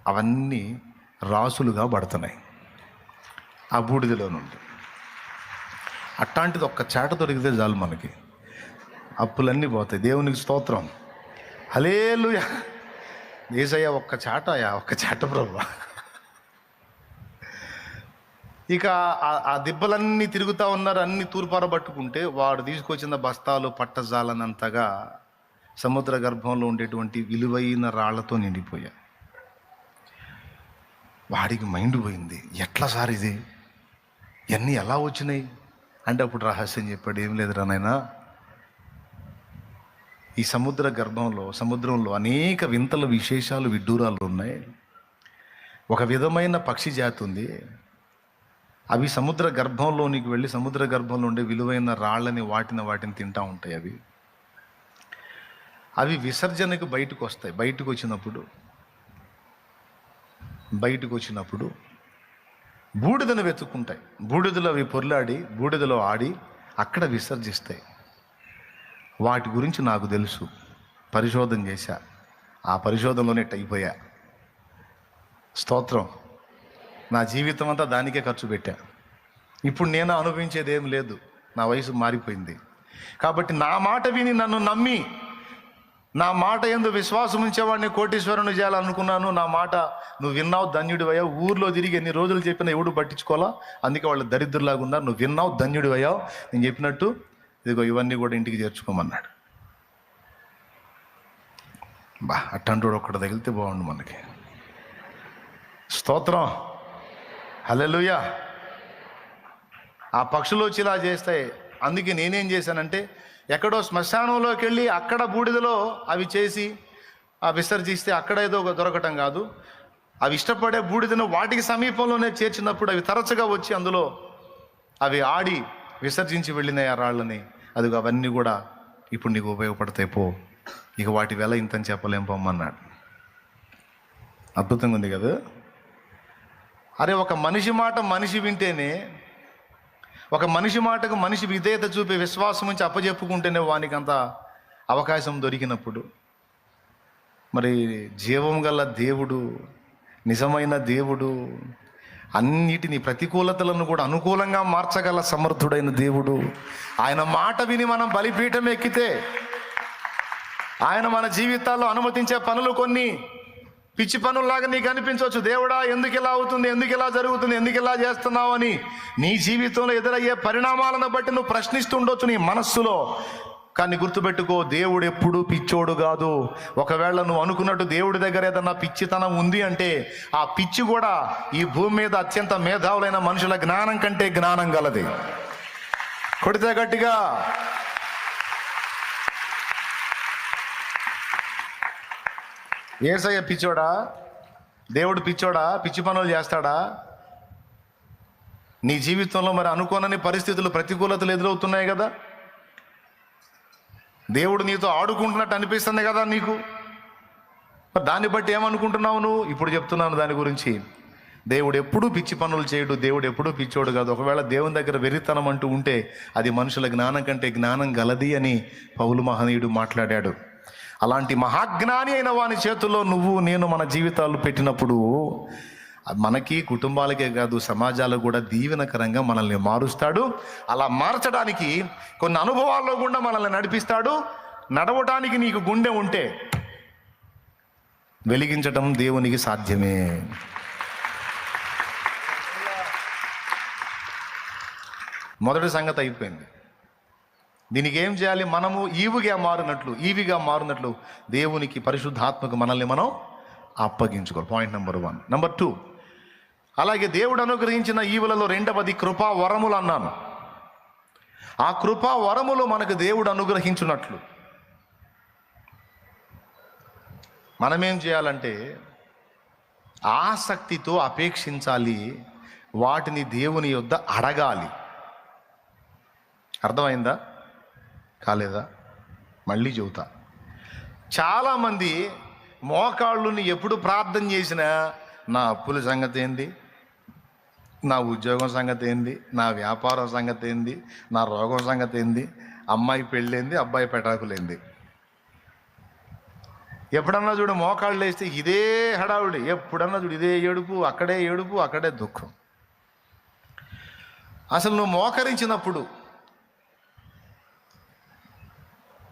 అవన్నీ రాసులుగా పడుతున్నాయి ఆ బూడిదలో నుండి. అట్లాంటిది ఒక్క చాట దొరికితే చాలు మనకి, అప్పులన్నీ పోతాయి. దేవునికి స్తోత్రం, హల్లెలూయా. ఏసయ్య ఒక్క చాట ప్రభు. ఇక ఆ దిబ్బలన్నీ తిరుగుతూ ఉన్నారు, అన్ని తూర్పార పట్టుకుంటే వాడు తీసుకొచ్చిన బస్తాలు పట్టజాలనంతగా సముద్ర గర్భంలో ఉండేటువంటి విలువైన రాళ్లతో నిండిపోయాయి. వాడికి మైండ్ పోయింది, ఎట్లా సార్ ఇది, ఇవన్నీ ఎలా వచ్చినాయి అంటే అప్పుడు రహస్యం చెప్పాడు. ఏం లేదురా నాయనా, ఈ సముద్రంలో అనేక వింతల విశేషాలు విడ్డూరాలు ఉన్నాయి. ఒక విధమైన పక్షి జాతి ఉంది, అవి సముద్ర గర్భంలోనికి వెళ్ళి సముద్ర గర్భంలో ఉండే విలువైన రాళ్ళని వాటిని తింటూ ఉంటాయి. అవి విసర్జనకు బయటకు వస్తాయి. బయటకు వచ్చినప్పుడు బూడిదను వెతుక్కుంటాయి. బూడిదలో అవి పొర్లాడి బూడిదలో ఆడి అక్కడ విసర్జిస్తాయి. వాటి గురించి నాకు తెలుసు, పరిశోధన చేశా, ఆ పరిశోధనలోనే అయిపోయా. స్తోత్రం. నా జీవితం అంతా దానికే ఖర్చు పెట్టా. ఇప్పుడు నేను అనుభవించేది ఏం లేదు, నా వయసు మారిపోయింది. కాబట్టి నా మాట విని నన్ను నమ్మి నా మాట యందు విశ్వాసం ఉంచేవాడిని కోటీశ్వరుని చేయాలనుకున్నాను. నా మాట నువ్వు విన్నావు, ధన్యుడివయ్యావు. ఊర్లో తిరిగి ఎన్ని రోజులు చెప్పినా ఎవడు పట్టించుకోవాలా, అందుకే వాళ్ళు దరిద్రులాగా ఉన్నారు. నువ్వు విన్నావు, ధన్యుడివయ్యావు. నేను చెప్పినట్టు ఇదిగో ఇవన్నీ కూడా ఇంటికి చేర్చుకోమన్నాడు. అట్టంటోడు ఒక్కడు తగిలితే బాగుండు మనకి. స్తోత్రం. హల్లెలూయా. ఆ పక్షులు వచ్చి ఇలా చేస్తాయి. అందుకే నేనేం చేశానంటే, ఎక్కడో శ్మశానంలోకి వెళ్ళి అక్కడ బూడిదలో అవి చేసి విసర్జిస్తే అక్కడ ఏదో దొరకటం కాదు, అవి ఇష్టపడే బూడిదను వాటికి సమీపంలోనే చేర్చినప్పుడు అవి తరచుగా వచ్చి అందులో అవి ఆడి విసర్జించి వెళ్ళినాయి ఆ రాళ్ళని. అదిగో అవన్నీ కూడా ఇప్పుడు నీకు ఉపయోగపడతాయి, పో, ఇక వాటి వెల ఇంతని చెప్పలేం పొమ్మన్నాడు. అద్భుతంగా ఉంది కదా. అరే, ఒక మనిషి మాట మనిషి వింటేనే, ఒక మనిషి మాటకు మనిషి విధేయత చూపే విశ్వాసం నుంచి అప్పచెప్పుకుంటేనే వానికి అంత అవకాశం దొరికినప్పుడు, మరి జీవం గల దేవుడు, నిజమైన దేవుడు, అన్నిటినీ ప్రతికూలతలను కూడా అనుకూలంగా మార్చగల సమర్థుడైన దేవుడు, ఆయన మాట విని మనం బలిపీఠం ఎక్కితే ఆయన మన జీవితాల్లో అనుమతించే పనులు కొన్ని పిచ్చి పనుల్లాగా నీకు అనిపించవచ్చు. దేవుడా, ఎందుకు ఇలా అవుతుంది, ఎందుకు ఇలా జరుగుతుంది, ఎందుకు ఇలా చేస్తున్నావు అని నీ జీవితంలో ఎదురయ్యే పరిణామాలను బట్టి నువ్వు ప్రశ్నిస్తుండొచ్చు నీ మనస్సులో. కానీ గుర్తుపెట్టుకో, దేవుడు ఎప్పుడూ పిచ్చోడు కాదు. ఒకవేళ నువ్వు అనుకున్నట్టు దేవుడి దగ్గర ఏదన్నా పిచ్చితనం ఉంది అంటే ఆ పిచ్చి కూడా ఈ భూమి మీద అత్యంత మేధావులైన మనుషుల జ్ఞానం కంటే జ్ఞానం గలది. కొడితే గట్టిగా. యేసయ్య పిచ్చోడా? దేవుడు పిచ్చోడా? పిచ్చి పనులు చేస్తాడా? నీ జీవితంలో మరి అనుకోనని పరిస్థితులు, ప్రతికూలతలు ఎదురవుతున్నాయి కదా. దేవుడు నీతో ఆడుకుంటున్నట్టు అనిపిస్తుంది కదా నీకు. దాన్ని బట్టి ఏమనుకుంటున్నావు నువ్వు? ఇప్పుడు చెప్తున్నాను దాని గురించి. దేవుడు ఎప్పుడూ పిచ్చి పనులు చేయడు, దేవుడు ఎప్పుడూ పిచ్చోడు కాదు. ఒకవేళ దేవుని దగ్గర వెరితనం అంటూ ఉంటే అది మనుషుల జ్ఞానం కంటే జ్ఞానం గలది అని పౌలు మహనీయుడు మాట్లాడాడు. అలాంటి మహాజ్ఞాని అయిన వాని చేతుల్లో నువ్వు నేను మన జీవితాలు పెట్టినప్పుడు మనకి, కుటుంబాలకే కాదు, సమాజాలకు కూడా దీవెనకరంగా మనల్ని మారుస్తాడు. అలా మార్చడానికి కొన్ని అనుభవాల్లో కూడా మనల్ని నడిపిస్తాడు. నడవటానికి నీకు గుండె ఉంటే వెలిగించటం దేవునికి సాధ్యమే. మొదటి సంగతి అయిపోయింది. దీనికి ఏం చేయాలి? మనము ఈవిగా మారునట్లు దేవునికి, పరిశుద్ధాత్మకు మనల్ని మనం అప్పగించుకోవాలి. Point number 1. నెంబర్ 2, అలాగే దేవుడు అనుగ్రహించిన ఈవులలో రెండవది కృపా వరములు అన్నాను. ఆ కృపా వరములు మనకు దేవుడు అనుగ్రహించున్నట్లు మనమేం చేయాలంటే ఆసక్తితో అపేక్షించాలి, వాటిని దేవుని యొద్ద అడగాలి. అర్థమైందా? కాలేదా? మళ్ళీ చెబుతా. చాలామంది మోకాళ్ళుని ఎప్పుడు ప్రార్థన చేసినా నా అప్పుల సంగతి ఏంది, నా ఉద్యోగం సంగతి ఏంది, నా వ్యాపారం సంగతి ఏంది, నా రోగం సంగతి ఏంది, అమ్మాయి పెళ్ళేంది, అబ్బాయి పెటాకులేంది. ఎప్పుడన్నా చూడు మోకాళ్ళు వేస్తే ఇదే హడావుడి, ఎప్పుడన్నా చూడు ఇదే ఏడుపు, అక్కడే దుఃఖం. అసలు నువ్వు మోకరించినప్పుడు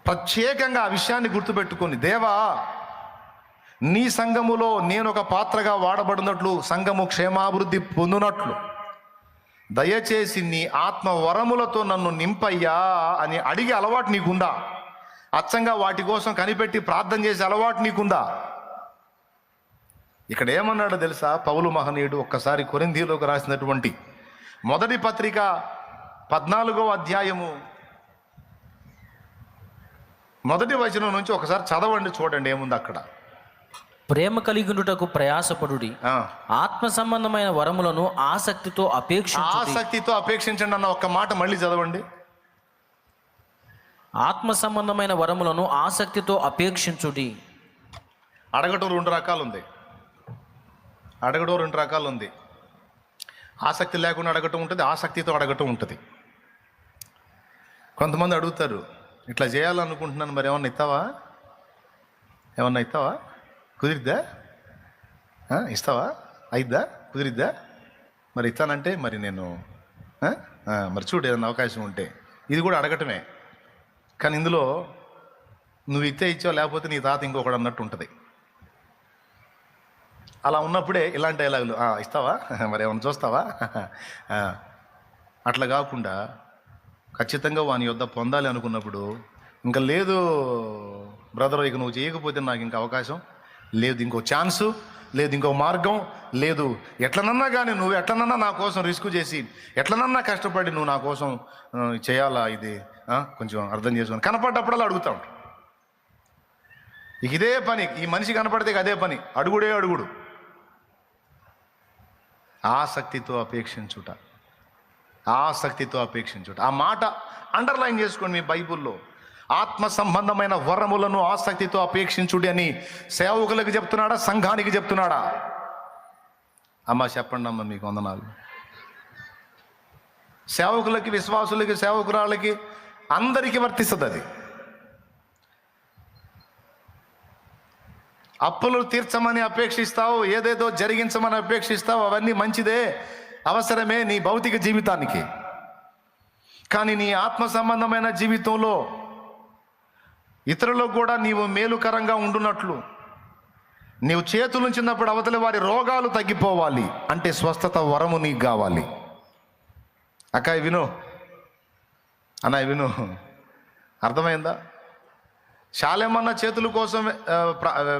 ప్రత్యేకంగా ఆ విషయాన్ని గుర్తుపెట్టుకొని, దేవా నీ సంఘములో నేను ఒక పాత్రగా వాడబడినట్లు, సంఘము క్షేమాభివృద్ధి పొందునట్లు దయచేసి నీ ఆత్మ వరములతో నన్ను నింపయ్యా అని అడిగే అలవాటు నీకుందా? అచ్చంగా వాటి కోసం కనిపెట్టి ప్రార్థన చేసే అలవాటు నీకుందా? ఇక్కడ ఏమన్నాడో తెలుసా పౌలు మహనీయుడు? ఒక్కసారి కొరింథీయులకు రాసినటువంటి మొదటి పత్రిక 14వ అధ్యాయము మొదటి వచనం నుంచి ఒకసారి చదవండి, చూడండి ఏముంది అక్కడ. ప్రేమ కలిగినటకు ప్రయాసపడుడి, ఆత్మ సంబంధమైన వరములను ఆసక్తితో అపేక్షించండి అన్న ఒక్క మాట మళ్ళీ చదవండి. ఆత్మ సంబంధమైన వరములను ఆసక్తితో అపేక్షించుడి. అడగటం రెండు రకాలు ఉంది. ఆసక్తి లేకుండా అడగటం ఉంటుంది, ఆసక్తితో అడగటం ఉంటుంది. కొంతమంది అడుగుతారు, ఇట్లా చేయాలనుకుంటున్నాను, మరి ఏమన్నా ఇస్తావా? కుదిరిద్దా? ఇస్తావా? అయిద్దా? కుదిరిద్దా? మరి ఇస్తానంటే మరి నేను మరి చూడు ఏదన్నా అవకాశం ఉంటే. ఇది కూడా అడగటమే, కానీ ఇందులో నువ్వు ఇచ్చావు, లేకపోతే నీ తాత ఇంకొకడు అన్నట్టు ఉంటుంది. అలా ఉన్నప్పుడే ఇలాంటి డైలాగులు, ఇస్తావా? మరి ఏమన్నా చూస్తావా? అట్లా కాకుండా ఖచ్చితంగా వాని యొద్ద పొందాలి అనుకున్నప్పుడు, ఇంకా లేదు బ్రదర్, ఇక నువ్వు చేయకపోతే నాకు ఇంకా అవకాశం లేదు, ఇంకో ఛాన్సు లేదు, ఇంకో మార్గం లేదు, ఎట్లనన్నా కానీ నువ్వు ఎట్లనన్నా నా కోసం రిస్క్ చేసి, ఎట్లనన్నా కష్టపడి నువ్వు నా కోసం చేయాలా, ఇది కొంచెం అర్థం చేసుకొని కనపడ్డప్పుడల్లా అడుగుతా ఉంటాడు. ఇక ఇదే పని, ఈ మనిషి కనపడితే అదే పని, అడుగుడు. ఆసక్తితో అపేక్షించుట. ఆ మాట అండర్లైన్ చేసుకోండి మీ బైబుల్లో. ఆత్మ సంబంధమైన వరములను ఆసక్తితో అపేక్షించుడి అని సేవకులకు చెప్తున్నాడా, సంఘానికి చెప్తున్నాడా? అమ్మ చెప్పండి అమ్మ, మీకు వందనాలు. సేవకులకి, విశ్వాసులకి, సేవకురాళ్ళకి అందరికీ వర్తిస్తుంది అది. అప్పులు తీర్చమని అపేక్షిస్తావు, ఏదేదో జరిగించమని అపేక్షిస్తావు, అవన్నీ మంచిదే, అవసరమే నీ భౌతిక జీవితానికి. కానీ నీ ఆత్మ సంబంధమైన జీవితంలో ఇతరులకు కూడా నీవు మేలుకరంగా ఉండునట్లు, నీవు చేతులు ఉంచినప్పుడు అవతలి వారి రోగాలు తగ్గిపోవాలి అంటే స్వస్థత వరము నీకు కావాలి. అక్కాయి విను, అన్నయ్య విను, అర్థమైందా? శాలేమన్న చేతుల కోసం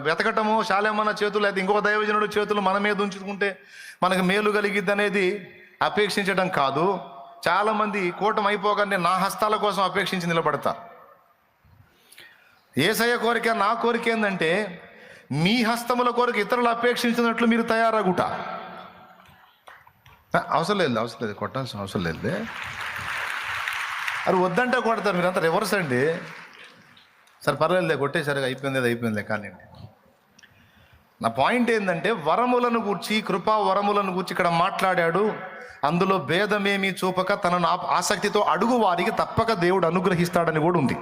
వెతకటము, శాలేమన్న చేతులు అయితే ఇంకొక దైవజనుడు చేతులు మన మీద ఉంచుకుంటే మనకు మేలు కలిగిద్ది అనేది అపేక్షించడం కాదు. చాలామంది కూటమి అయిపోగానే నా హస్తాల కోసం అపేక్షించి నిలబడతారు. యేసయ్య కోరిక, నా కోరిక ఏంటంటే మీ హస్తముల కోరిక ఇతరులు అపేక్షించినట్లు మీరు తయారగుట. అవసరం లేదు, కొట్టాల్సిన అవసరం లేదు. అది వద్దంటే కొడతారు, మీరంతా రివర్స్ అండి. సరే పర్వాలేదులే, కొట్టేసరిగా అయిపోయింది కానీ నా పాయింట్ ఏంటంటే వరములను గూర్చి, కృపా వరములను గూర్చి ఇక్కడ మాట్లాడాడు. అందులో భేదమేమీ చూపక తనను ఆసక్తితో అడుగు వారికి తప్పక దేవుడు అనుగ్రహిస్తాడని కూడా ఉంది.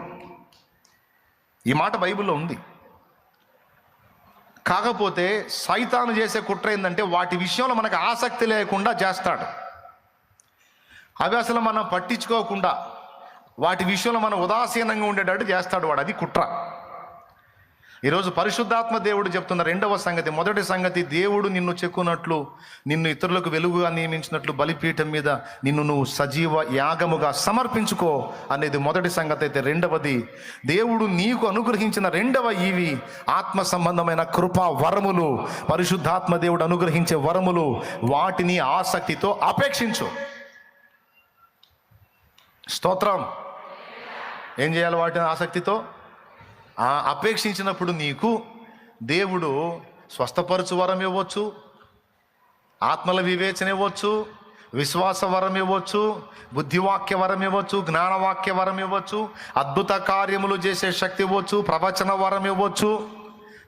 ఈ మాట బైబిల్లో ఉంది. కాకపోతే సైతాను చేసే కుట్ర ఏంటంటే వాటి విషయంలో మనకు ఆసక్తి లేకుండా చేస్తాడు. అవి అసలు మనం పట్టించుకోకుండా వాటి విషయంలో మనం ఉదాసీనంగా ఉండేటట్టు చేస్తాడు వాడు. అది కుట్ర. ఈరోజు పరిశుద్ధాత్మ దేవుడు చెప్తున్న రెండవ సంగతి, మొదటి సంగతి దేవుడు నిన్ను చెక్కున్నట్లు, నిన్ను ఇతరులకు వెలుగుగా నియమించినట్లు బలిపీఠం మీద నిన్ను నువ్వు సజీవ యాగముగా సమర్పించుకో అనేది మొదటి సంగతి అయితే, రెండవది దేవుడు నీకు అనుగ్రహించిన రెండవ ఈవి ఆత్మ సంబంధమైన కృపా వరములు, పరిశుద్ధాత్మ దేవుడు అనుగ్రహించే వరములు, వాటిని ఆసక్తితో అపేక్షించు. స్తోత్రం. ఏం చేయాలి? వాటిని ఆసక్తితో అపేక్షించినప్పుడు నీకు దేవుడు స్వస్థపరచు వరం ఇవ్వచ్చు, ఆత్మల వివేచన ఇవ్వచ్చు, విశ్వాస వరం ఇవ్వచ్చు, బుద్ధివాక్య వరం ఇవ్వచ్చు, జ్ఞానవాక్య వరం ఇవ్వచ్చు, అద్భుత కార్యములు చేసే శక్తి ఇవ్వచ్చు, ప్రవచన వరం ఇవ్వచ్చు,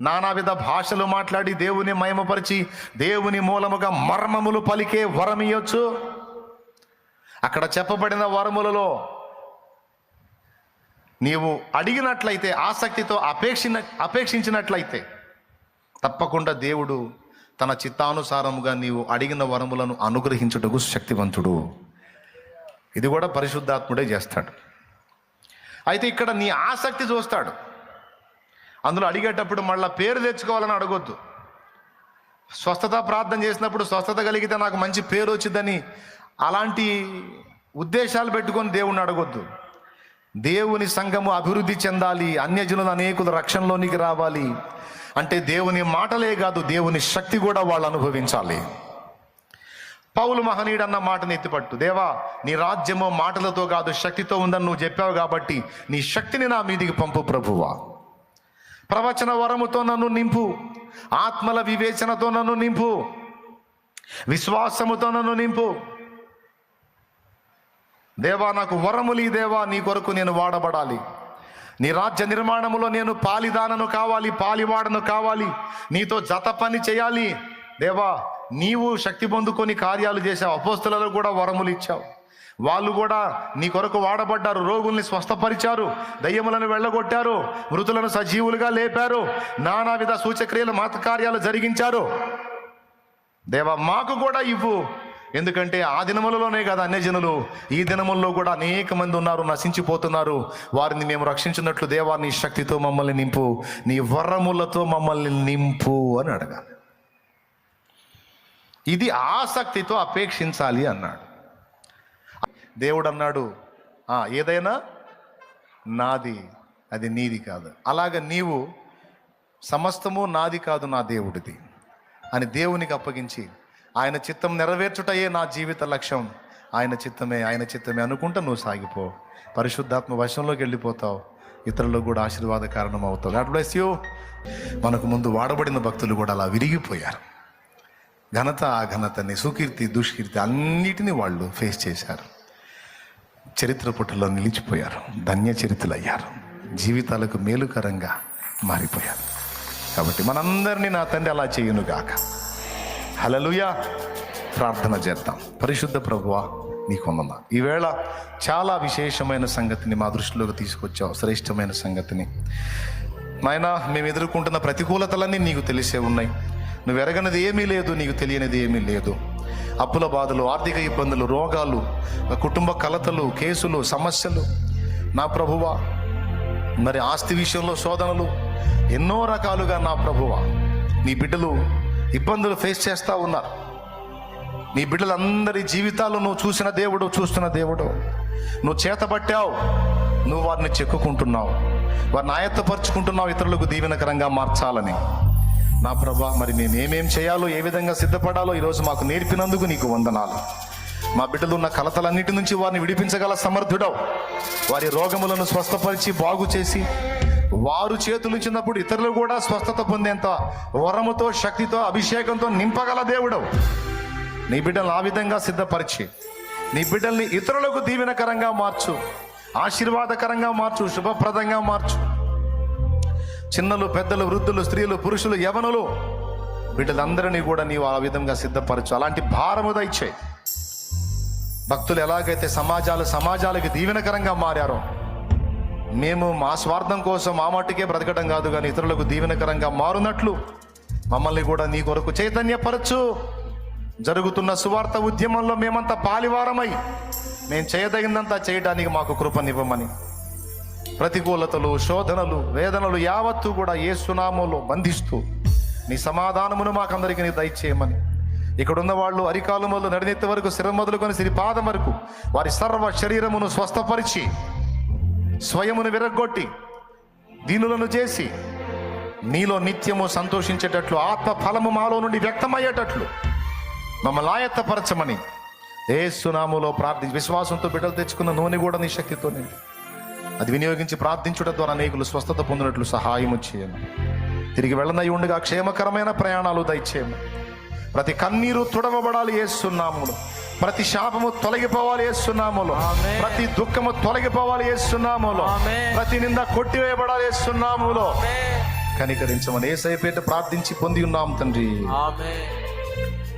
నానావిధ భాషలు మాట్లాడి దేవుని మహిమపరిచి దేవుని మూలముగా మర్మములు పలికే వరం ఇవ్వచ్చు. అక్కడ చెప్పబడిన వరములలో నీవు అడిగినట్లయితే, ఆసక్తితో అపేక్షించినట్లయితే తప్పకుండా దేవుడు తన చిత్తానుసారముగా నీవు అడిగిన వరములను అనుగ్రహించుటకు శక్తివంతుడు. ఇది కూడా పరిశుద్ధాత్ముడే చేస్తాడు. అయితే ఇక్కడ నీ ఆసక్తి చూస్తాడు. అందులో అడిగేటప్పుడు మళ్ళీ పేరు తెచ్చుకోవాలని అడగొద్దు. స్వస్థత ప్రార్థన చేసినప్పుడు స్వస్థత కలిగితే నాకు మంచి పేరు వచ్చిందని అలాంటి ఉద్దేశాలు పెట్టుకొని దేవుణ్ణి అడగొద్దు. దేవుని సంఘము అభివృద్ధి చెందాలి, అన్యజనులు అనేకులు రక్షణలోనికి రావాలి అంటే దేవుని మాటలే కాదు, దేవుని శక్తి కూడా వాళ్ళు అనుభవించాలి. పౌలు మహనీయుడు అన్న మాటని ఎత్తిపట్టు. దేవా, నీ రాజ్యము మాటలతో కాదు శక్తితో ఉందని నువ్వు చెప్పావు కాబట్టి నీ శక్తిని నా మీదికి పంపు ప్రభువా. ప్రవచన వరముతో నన్ను నింపు, ఆత్మల వివేచనతో నన్ను నింపు, విశ్వాసముతో నన్ను నింపు. దేవా, నాకు వరములి దేవా, నీ కొరకు నేను వాడబడాలి. నీ రాజ్య నిర్మాణములో నేను పాలిదానను కావాలి, పాలివాడను కావాలి, నీతో జత పని చేయాలి. దేవా, నీవు శక్తి పొందుకొని కార్యాలు చేసావు. అపోస్తలులకు కూడా వరములు ఇచ్చావు, వాళ్ళు కూడా నీ కొరకు వాడబడ్డారు. రోగుల్ని స్వస్థపరిచారు, దయ్యములను వెళ్ళగొట్టారు, మృతులను సజీవులుగా లేపారు, నానావిధ సూచక్రియలు మహత్కార్యాలు జరిగించారు. దేవా, మాకు కూడా ఇవ్వు. ఎందుకంటే ఆ దినములలోనే కదా అన్యజనులు, ఈ దినముల్లో కూడా అనేక మంది ఉన్నారు, నశించిపోతున్నారు. వారిని మేము రక్షించినట్లు దేవా నీ శక్తితో మమ్మల్ని నింపు, నీ వరములతో మమ్మల్ని నింపు అని అడగాలి. ఇది ఆసక్తితో అపేక్షించాలి అన్నాడు. దేవుడు అన్నాడు, ఏదైనా నాది, అది నీది కాదు. అలాగ నీవు సమస్తము నాది కాదు, నా దేవుడిది అని దేవునికి అప్పగించి ఆయన చిత్తం నెరవేర్చుటయే నా జీవిత లక్ష్యం, ఆయన చిత్తమే అనుకుంటా నువ్వు సాగిపో. పరిశుద్ధాత్మ వశంలోకి వెళ్ళిపోతావు, ఇతరులకు కూడా ఆశీర్వాద కారణం అవుతావు. God bless you. మనకు ముందు వాడబడిన భక్తులు కూడా అలా విరిగిపోయారు. ఘనత అఘనతని, సుకీర్తి దుష్కీర్తి అన్నిటినీ వాళ్ళు ఫేస్ చేశారు. చరిత్ర పుటల్లో నిలిచిపోయారు, ధన్య చరిత్రలయ్యారు, జీవితాలకు మేలుకరంగా మారిపోయారు. కాబట్టి మనందరినీ నా తండ్రి అలా చేయునుగాక. హల్లెలూయా. ప్రార్థన చేద్దాం. పరిశుద్ధ ప్రభువా, నీకు వందనాలు. ఈవేళ చాలా విశేషమైన సంగతిని మా దృష్టిలోకి తీసుకొచ్చావు, శ్రేష్టమైన సంగతిని. నాయనా, మేము ఎదుర్కొంటున్న ప్రతికూలతలన్నీ నీకు తెలిసే ఉన్నాయి. నువ్వు ఎరగనిది ఏమీ లేదు, నీకు తెలియనిది ఏమీ లేదు. అప్పుల బాధలు, ఆర్థిక ఇబ్బందులు, రోగాలు, కుటుంబ కలతలు, కేసులు, సమస్యలు, నా ప్రభువా, మరి ఆస్తి విషయంలో శోధనలు, ఎన్నో రకాలుగా నా ప్రభువా నీ బిడ్డలు ఇబ్బందులు ఫేస్ చేస్తూ ఉన్నారు. నీ బిడ్డలందరి జీవితాలు నువ్వు చూసిన దేవుడు, చూస్తున్న దేవుడు. నువ్వు చేతబట్టావు, నువ్వు వారిని చెక్కుకుంటున్నావు, వారిని ఆయత్తపరుచుకుంటున్నావు ఇతరులకు దీవెనకరంగా మార్చాలని. నా ప్రభా, మరి మేము ఏమేం చేయాలో, ఏ విధంగా సిద్ధపడాలో ఈరోజు మాకు నేర్పినందుకు నీకు వందనాలు. మా బిడ్డలు ఉన్న కలతలన్నిటి నుంచి వారిని విడిపించగల సమర్థుడవు. వారి రోగములను స్వస్థపరిచి బాగు చేసి వారు చేతులుంచినప్పుడు ఇతరులు కూడా స్వస్థత పొందేంత వరముతో, శక్తితో, అభిషేకంతో నింపగల దేవుడవు. నీ బిడ్డలను ఆ విధంగా సిద్ధపరిచి నీ బిడ్డల్ని ఇతరులకు దీవెనకరంగా మార్చు, ఆశీర్వాదకరంగా మార్చు, శుభప్రదంగా మార్చు. చిన్నలు, పెద్దలు, వృద్ధులు, స్త్రీలు, పురుషులు, యవనులు బిడ్డలందరినీ కూడా నీవు ఆ విధంగా సిద్ధపరచు. అలాంటి భారము దయచేయి. భక్తులు ఎలాగైతే సమాజాలకి దీవెనకరంగా మారారో, మేము మా స్వార్థం కోసం మా మట్టుకే బ్రతకడం కాదు కానీ ఇతరులకు దీవెనకరంగా మారునట్లు మమ్మల్ని కూడా నీ కొరకు చైతన్యపరచు. జరుగుతున్న సువార్త ఉద్యమంలో మేమంతా పాలివారమై మేము చేయదగినంతా చేయడానికి మాకు కృపనివ్వమని, ప్రతికూలతలు, శోధనలు, వేదనలు యావత్తు కూడా యేసు నామములో బంధిస్తూ నీ సమాధానమును మాకందరికీ నీ దయచేయమని, ఇక్కడున్న వాళ్ళు అరికాలు మొదలు నడినెత్తి వరకు, శిరం మొదలుకొని సిరిపాదం వరకు వారి సర్వ శరీరమును స్వస్థపరిచి, స్వయమును విరగ్గొట్టి, దీనులను చేసి నీలో నిత్యము సంతోషించేటట్లు, ఆత్మ ఫలము మాలో నుండి వ్యక్తమయ్యేటట్లు మమ్మల్ని ఆయత్తపరచమని యేసు నామములో ప్రార్థించి, విశ్వాసంతో బిడ్డలు తెచ్చుకున్న నూనె కూడా నీ శక్తితోనే అది వినియోగించి ప్రార్థించుట ద్వారా అనేకులు స్వస్థత పొందినట్లు సహాయము చేయమని, తిరిగి వెళ్ళనై ఉండగా క్షేమకరమైన ప్రయాణాలు దయచేయమని, ప్రతి కన్నీరు తుడవబడాలి యేసు నామములో, ప్రతి శాపము తొలగిపోవాలి యేసు నామములో, ప్రతి దుఃఖము తొలగిపోవాలి యేసు నామములో, ప్రతి నింద కొట్టివేయబడాలి యేసు నామములో. కనికరించమని యేసయ్య పేరిట ప్రార్థించి పొంది ఉన్నాం తండ్రి. ఆమేన్.